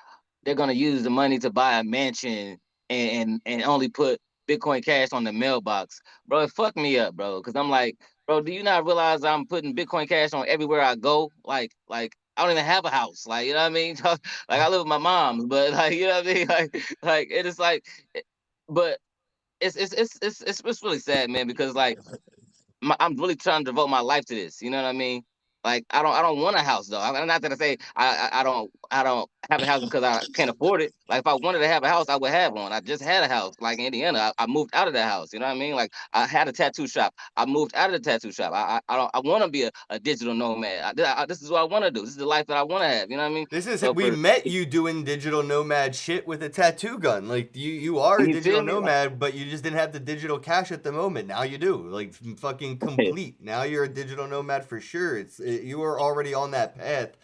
they're gonna use the money to buy a mansion and only put Bitcoin Cash on the mailbox, bro, it fucked me up, bro. Because I'm like, bro, do you not realize I'm putting Bitcoin Cash on everywhere I go? Like I don't even have a house, like you know what I mean? Like I live with my mom's, but like you know what I mean? Like it is like, but it's really sad, man, because like I'm really trying to devote my life to this. You know what I mean? Like I don't want a house though. Not that I say I don't have a house because I can't afford it. Like if I wanted to have a house, I would have one. I just had a house like in Indiana. I moved out of that house. You know what I mean? Like I had a tattoo shop. I moved out of the tattoo shop. I want to be a digital nomad. This is what I want to do. This is the life that I want to have. You know what I mean? This is So we for met you doing digital nomad shit with a tattoo gun. Like you are a you digital feel me? Like, nomad, but you just didn't have the digital cash at the moment. Now you do. Like fucking complete. Now you're a digital nomad for sure. You were already on that path.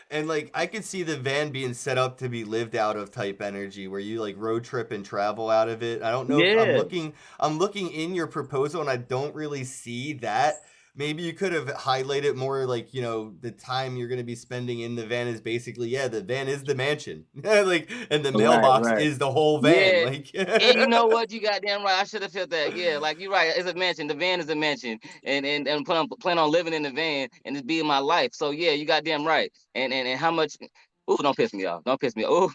And like I could see the van being set up to be lived out of type energy where you like road trip and travel out of it. I don't know if yeah. I'm looking in your proposal and I don't really see that. Maybe you could have highlighted more like, the time you're going to be spending in the van is basically, yeah, the van is the mansion. Like, and the Right. mailbox Right. is the whole van. Yeah. Like, And you know what? You goddamn right. I should have felt that. Yeah, like you're right. It's a mansion. The van is a mansion, and plan on living in the van and it being my life. So yeah, you goddamn right. And how much? Ooh, don't piss me off. Don't piss me off.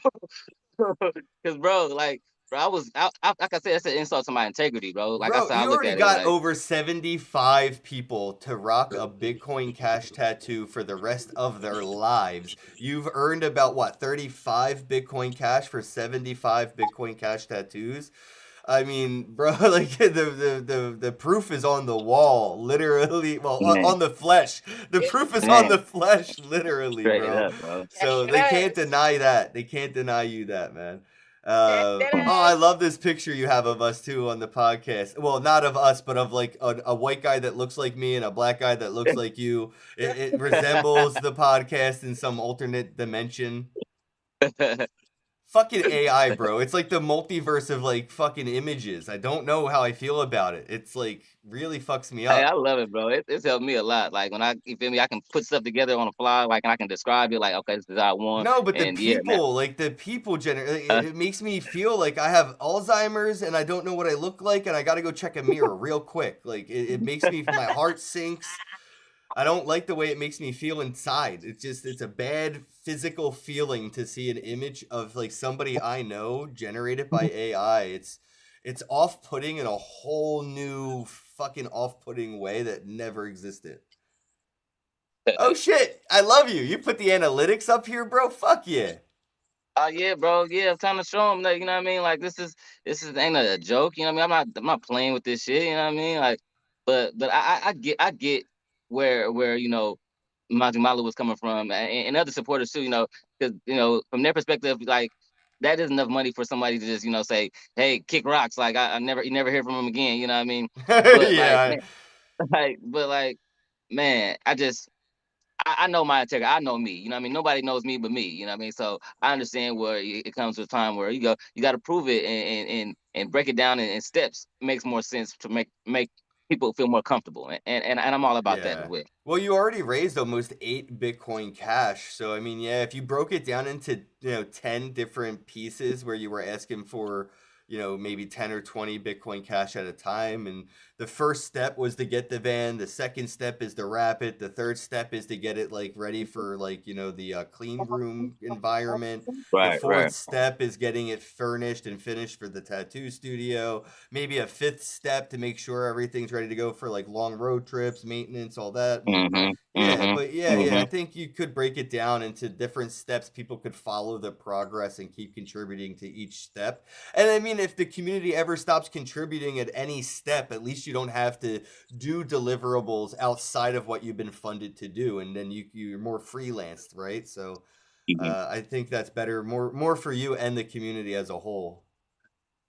Cause bro, like, bro, like I said, that's an insult to my integrity, bro. Like I bro, said, I you look already at it got like, over 75 people to rock a Bitcoin Cash tattoo for the rest of their lives. You've earned about what, 35 Bitcoin Cash for 75 Bitcoin Cash tattoos? I mean, bro, like the proof is on the wall, literally. Well, man, on the flesh. The proof is on man, the flesh, literally, straight bro. up, bro. So they can't deny that. They can't deny you that, man. That Oh, I ass. love this picture you have of us too on the podcast. Well, not of us, but of like a white guy that looks like me and a black guy that looks like you. It resembles the podcast in some alternate dimension. Fucking AI, bro. It's like the multiverse of like fucking images. I don't know how I feel about it. It's like really fucks me Hey, I up. love it, bro. It's helped me a lot. Like when you feel me, I can put stuff together on the fly, like and I can describe it, like okay, this is how I want, No, but and yeah, man. the people generate, Uh, it makes me feel like I have Alzheimer's and I don't know what I look like and I gotta go check a mirror real quick. Like it makes me, my heart sinks. I don't like the way it makes me feel inside. It's a bad physical feeling to see an image of like somebody I know generated by AI. It's off-putting in a whole new fucking off-putting way that never existed. Oh shit! I love you. You put the analytics up here, bro. Fuck yeah. Oh yeah, bro. Yeah, I'm trying to show them that, you know what I mean? Like this is ain't a joke, you know what I mean? I'm not playing with this shit, you know what I mean? Like but I get where Malu was coming from and other supporters too, because from their perspective, like that is enough money for somebody to just, say, hey, kick rocks. Like I never you never hear from him again, you know what I mean? But like Yeah. man, but like man, I know my integrity. I know me. You know what I mean? Nobody knows me but me. You know what I mean? So I understand where it comes to a time where you got to prove it and break it down in steps. It makes more sense to make people feel more comfortable. And I'm all about that as Yeah. well. Well, you already raised almost 8 Bitcoin Cash. So, I mean, yeah, if you broke it down into, 10 different pieces where you were asking for, maybe 10 or 20 Bitcoin Cash at a time. And the first step was to get the van. The second step is to wrap it. The third step is to get it like ready for like, the clean room environment. The Right, fourth right. step is getting it furnished and finished for the tattoo studio. Maybe a fifth step to make sure everything's ready to go for like long road trips, maintenance, all that. And Mhm. yeah, Mhm. but yeah, I Mhm. think you could break it down into different steps. People could follow the progress and keep contributing to each step. And I mean, if the community ever stops contributing at any step, at least you don't have to do deliverables outside of what you've been funded to do, and then you're more freelanced, right? So Mhm. I think that's better, more for you and the community as a whole.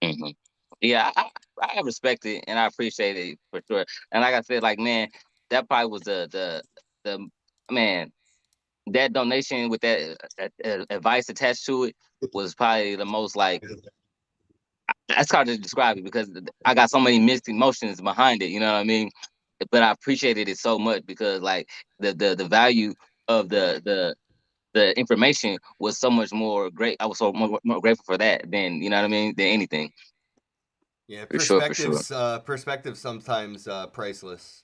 Mhm. Yeah, I respect it and I appreciate it for sure. And like I said, like man, that probably was the man that donation with that advice attached to it was probably the most like that's hard to describe it because I got so many mixed emotions behind it. You know what I mean? But I appreciated it so much because like the value of the information was so much more great. I was so more grateful for that than you know what I mean than anything. Yeah, For sure, for sure. perspective sometimes priceless.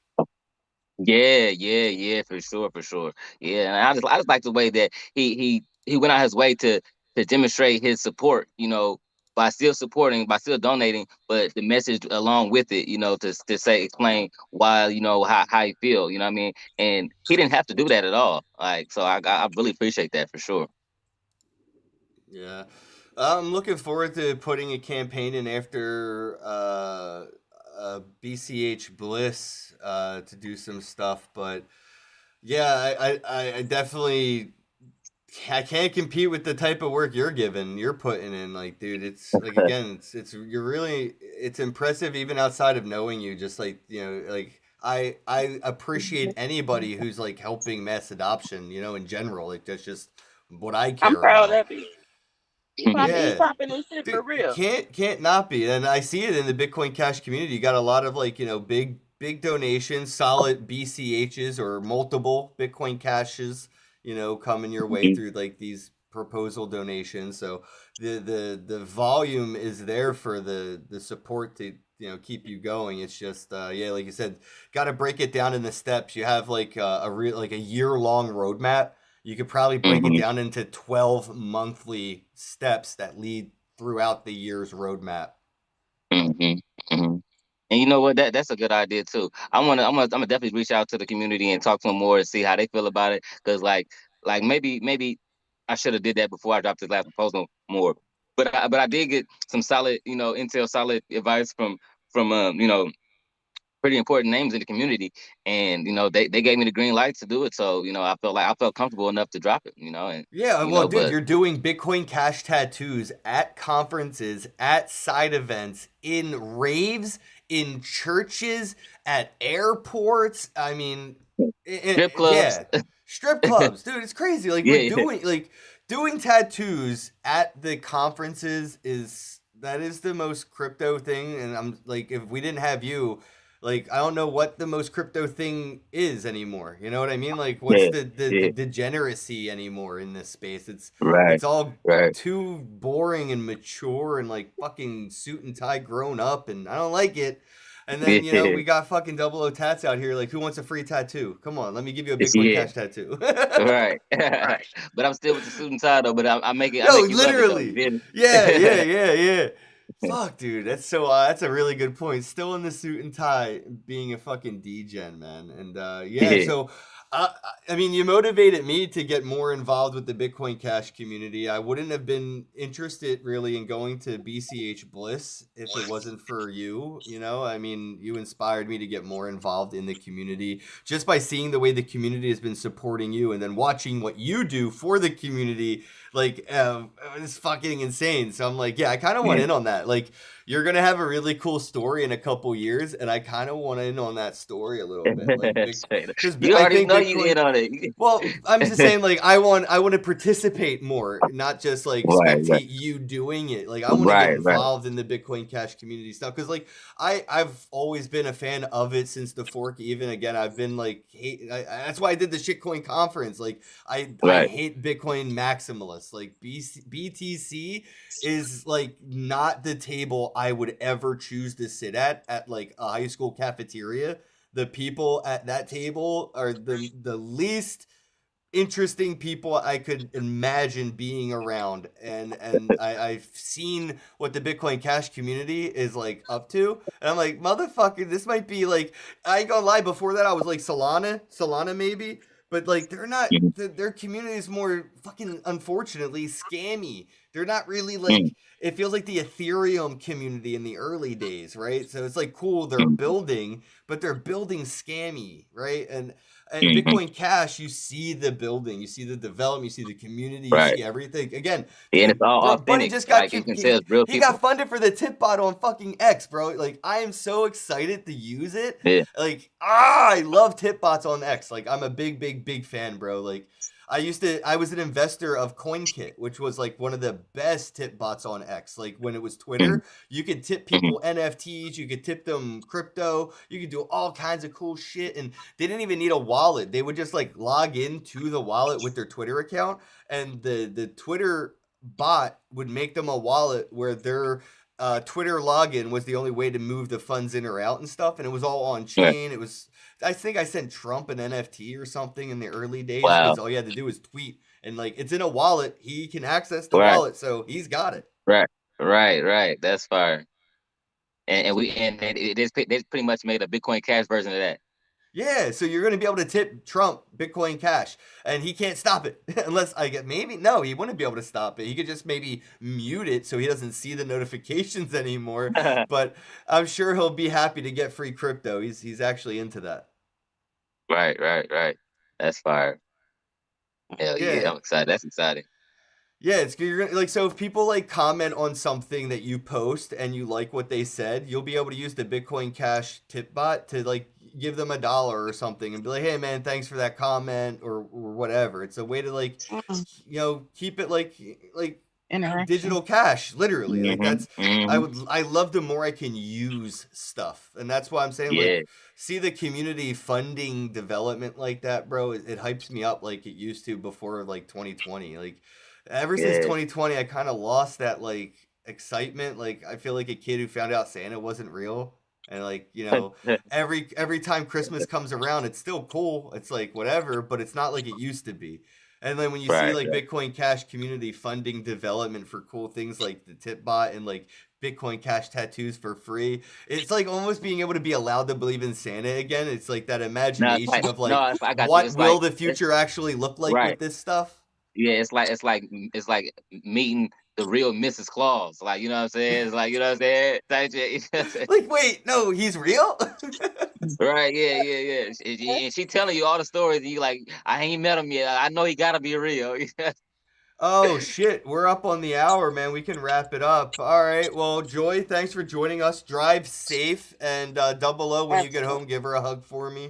Yeah, yeah, yeah, for sure, for sure. Yeah, and I just like the way that he went out his way to demonstrate his support, by still supporting, by still donating, but the message along with it, to say explain why, how you feel, you know what I mean? And he didn't have to do that at all. Like, so I really appreciate that for sure. Yeah. I'm looking forward to putting a campaign in after BCH Bliss to do some stuff, but yeah, I definitely I can't compete with the type of work you're putting in. Like, dude, it's like again, you're really it's impressive even outside of knowing you. Just like like I appreciate anybody who's like helping mass adoption. In general, like that's just what I I'm care proud about. of you. He Mhm. Yeah. popping his shit for Dude, real. can't not be. And I see it in the Bitcoin Cash community. You got a lot of like, big donations, solid BCHs or multiple Bitcoin Cashes, coming your way Mhm. through like these proposal donations. So the volume is there for the support to keep you going. It's just yeah, like you said, got to break it down in the steps. You have like a real like a year long roadmap. You could probably break it Mhm. down into 12 monthly steps that lead throughout the year's roadmap. Mhm. Mhm. And you know what? That's a good idea too. I'm gonna definitely reach out to the community and talk to them more and see how they feel about it. Cause like maybe I should have did that before I dropped this last proposal more. But I did get some solid intel, solid advice from pretty important names in the community, and they gave me the green light to do it. So I felt comfortable enough to drop it. And Yeah, well, dude, but you're doing Bitcoin Cash tattoos at conferences, at side events, in raves, in churches, at airports. I mean, strip clubs, yeah, strip clubs, dude. It's crazy. Like we're yeah, yeah, doing tattoos at the conferences is the most crypto thing. And I'm like, if we didn't have you, like I don't know what the most crypto thing is anymore. You know what I mean? Like what's yeah, the yeah. degeneracy anymore in this space? Right, It's all right. too boring and mature and like fucking suit and tie grown up, and I don't like it. And then Yeah, we got fucking double O tats out here. Like who wants a free tattoo? Come on, let me give you a Bitcoin yeah. Cash tattoo. Right. But I'm still with the suit and tie though. But I No, make you love it though. You literally. feel me? Yeah, yeah, yeah, yeah. Fuck, dude, that's a really good point. Still in the suit and tie, being a fucking degen, man. And yeah, Yeah. so I mean, you motivated me to get more involved with the Bitcoin Cash community. I wouldn't have been interested really in going to BCH Bliss if it wasn't for you. I mean, you inspired me to get more involved in the community just by seeing the way the community has been supporting you, and then watching what you do for the community. Like, it's fucking insane. So I'm like, yeah, I kind of want Yeah. in on that. Like, you're gonna have a really cool story in a couple years, and I kind of want in on that story a little bit. Like, Straight up. because You I already think know you Bitcoin. in on it. Well, I'm just saying, like, I want to participate more, not just like Right, right, spectate you doing it. Like, I want to get right, right. involved in the Bitcoin Cash community stuff because, like, I've always been a fan of it since the fork. Even again, I've been like, that's why I did the shitcoin conference. Like, I Right. hate Bitcoin maximalists. Like, BTC is like not the table I would ever choose to sit at like a high school cafeteria. The people at that table are the least interesting people I could imagine being around, and I've seen what the Bitcoin Cash community is like up to, and I'm like, motherfucker, this might be like, I ain't gonna lie, before that I was like Solana maybe, but like they're not, Mhm, their community is more fucking unfortunately scammy. They're not really mhm, like, it feels like the Ethereum community in the early days, right? So it's like cool they're mhm, building, but they're building scammy, right? And mhm. Bitcoin Cash, you see the building, you see the development, you see the community, you Right. see everything. Again, Yeah, and it's dude, all bro, Buddy authentic. just got Like you can tell it's real he got people. funded for the tip bot on fucking X, bro. Like I am so excited to use it. Yeah. Like I love tip bots on X. Like I'm a big, big, big fan, bro. Like I was an investor of CoinKit, which was like one of the best tip bots on X. Like when it was Mhm, Twitter, you could tip mhm. people NFTs, you could tip them crypto, you could do all kinds of cool shit. And they didn't even need a wallet. They would just like log into the wallet with their Twitter account, and the Twitter bot would make them a wallet where their Twitter login was the only way to move the funds in or out and stuff, and it was all on Right. chain. It was, I think I sent Trump an NFT or something in the early days Wow. because all you had to do was tweet, and like it's in a wallet. He can access the Right. wallet, so he's got it. Right. Right. Right. That's fire. And they pretty much made a Bitcoin Cash version of that. Yeah, so you're going to be able to tip Trump Bitcoin Cash, and he can't stop it unless I get, maybe no, he wouldn't be able to stop it. He could just maybe mute it so he doesn't see the notifications anymore. But I'm sure he'll be happy to get free crypto. He's actually into that. Right. Right. Right. That's fire. Hell yeah, Yeah. I'm excited. That's exciting. Yeah, it's you're gonna like, so if people like comment on something that you post and you like what they said, you'll be able to use the Bitcoin Cash tip bot to like give them $1 or something and be like, "Hey man, thanks for that comment," or whatever. It's a way to like Mm, keep it like interaction. digital cash, literally. Like Hmm. that's, Hmm. I love the more I can use stuff. And that's why I'm saying, like, Yeah. see the community funding development like that, bro. It hypes me up like it used to before like 2020. Like ever since Yeah. 2020, I kind of lost that like excitement. Like I feel like a kid who found out Santa wasn't real. And like, every time Christmas comes around, it's still cool. It's like whatever, but it's not like it used to be. And then when you see Right. like Right. Bitcoin Cash community funding development for cool things like the tip bot and like Bitcoin Cash tattoos for free, it's like almost being able to be allowed to believe in Santa again. It's like that No, it's like imagination of like, I got you. what It's will like the it's future actually look like right. with this stuff? Yeah, it's like meeting the real Mrs. Claus. Like, you know what I'm saying? It's like, you know what I'm saying? Type shit, you know what I'm saying? Like, wait, no, he's real? Right, yeah. And she telling you all the stories, and you like, I ain't met him yet. I know he gotta be real. Oh shit, we're up on the hour, man. We can wrap it up. All right. Well, Joy, thanks for joining us. Drive safe, and Double O, when you get home, give her a hug for me.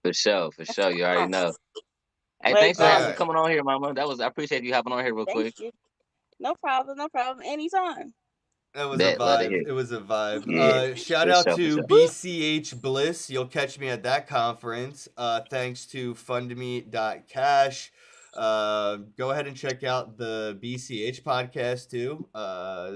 For sure. You already know. Hey, Great thanks for job. coming on here, Mama. I appreciate you hopping on here real quick. Thank you. No problem. Anytime. That was a Bet, love to hear. vibe. It was a vibe. Yeah, Shout for out sure, for to sure. BCH Bliss. You'll catch me at that conference. Thanks to fundme.cash. Go ahead and check out the BCH podcast too.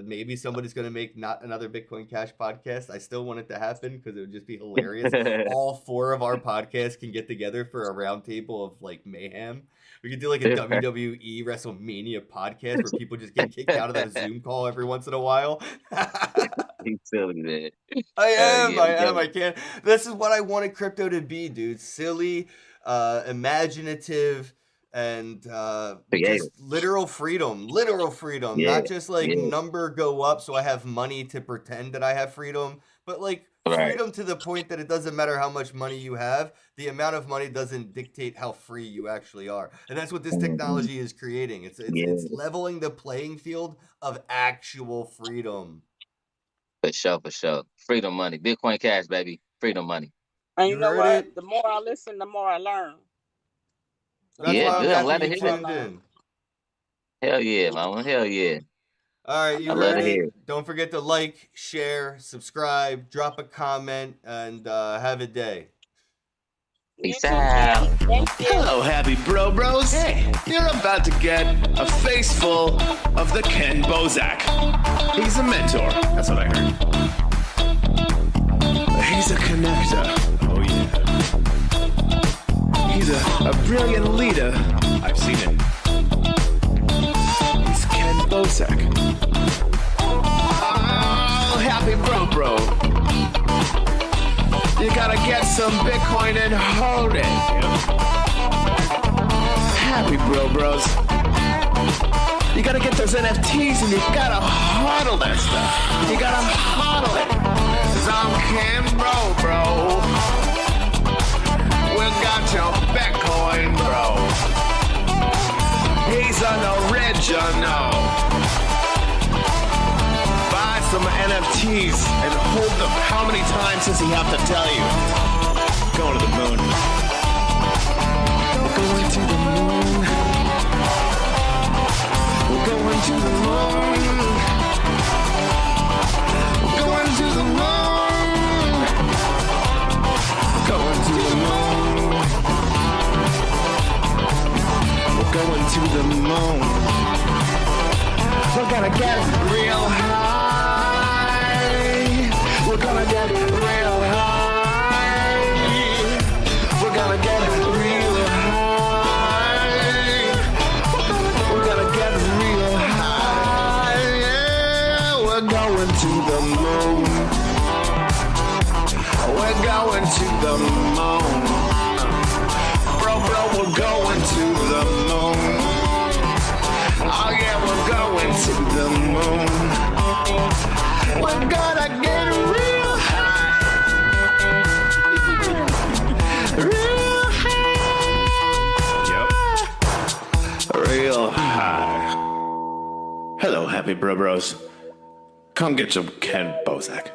Maybe somebody's gonna make not another Bitcoin Cash podcast. I still want it to happen because it would just be hilarious. All 4 of our podcasts can get together for a roundtable of like mayhem. We could do like a WWE WrestleMania podcast where people just get kicked out of that Zoom call every once in a while. He's silly, man. I am. Yeah, I can't. This is what I wanted crypto to be, dude. Silly, imaginative, and just literal freedom. Yeah, Not just like number go up so I have money to pretend that I have freedom, but like freedom to the point that it doesn't matter how much money you have. The amount of money doesn't dictate how free you actually are. And that's what this technology is creating. It's leveling the playing field of actual freedom. For sure. Freedom money. Bitcoin Cash, baby. Freedom money. And you know what? The more I listen, the more I learn. That's why I'm glad you tuned in. Hell yeah, Mama. Hell yeah. All right, you ready? Don't forget to like, share, subscribe, drop a comment, and have a day. Peace out. Hello, happy bros. Hey, you're about to get a face full of the Ken Bozak. He's a mentor. That's what I heard. He's a connector. Oh, yeah. He's a brilliant leader. I've seen it. He's Ken Bozak. Oh, happy bro. You gotta get some Bitcoin and hold it. Happy bros. You gotta get those NFTs and you gotta hodl that stuff. You gotta hodl it. 'Cause I'm Ken bro. We got your Bitcoin, bro. He's an original. Buy some NFTs and hold them. How many times does he have to tell you? Going to the moon. We're going to the moon. We're going to the moon. We're going to the moon. Going to the moon. We're going to the moon. We're gonna get real high. We're gonna get real high. We're gonna get real high. We're gonna get real high. Yeah, we're going to the moon. We're going to the moon. Bro, we're going to the moon. Oh yeah, we're going to the moon. We're gonna get real high. Real high. Yep. Real high. Hello, happy bros. Come get some Ken Bozak.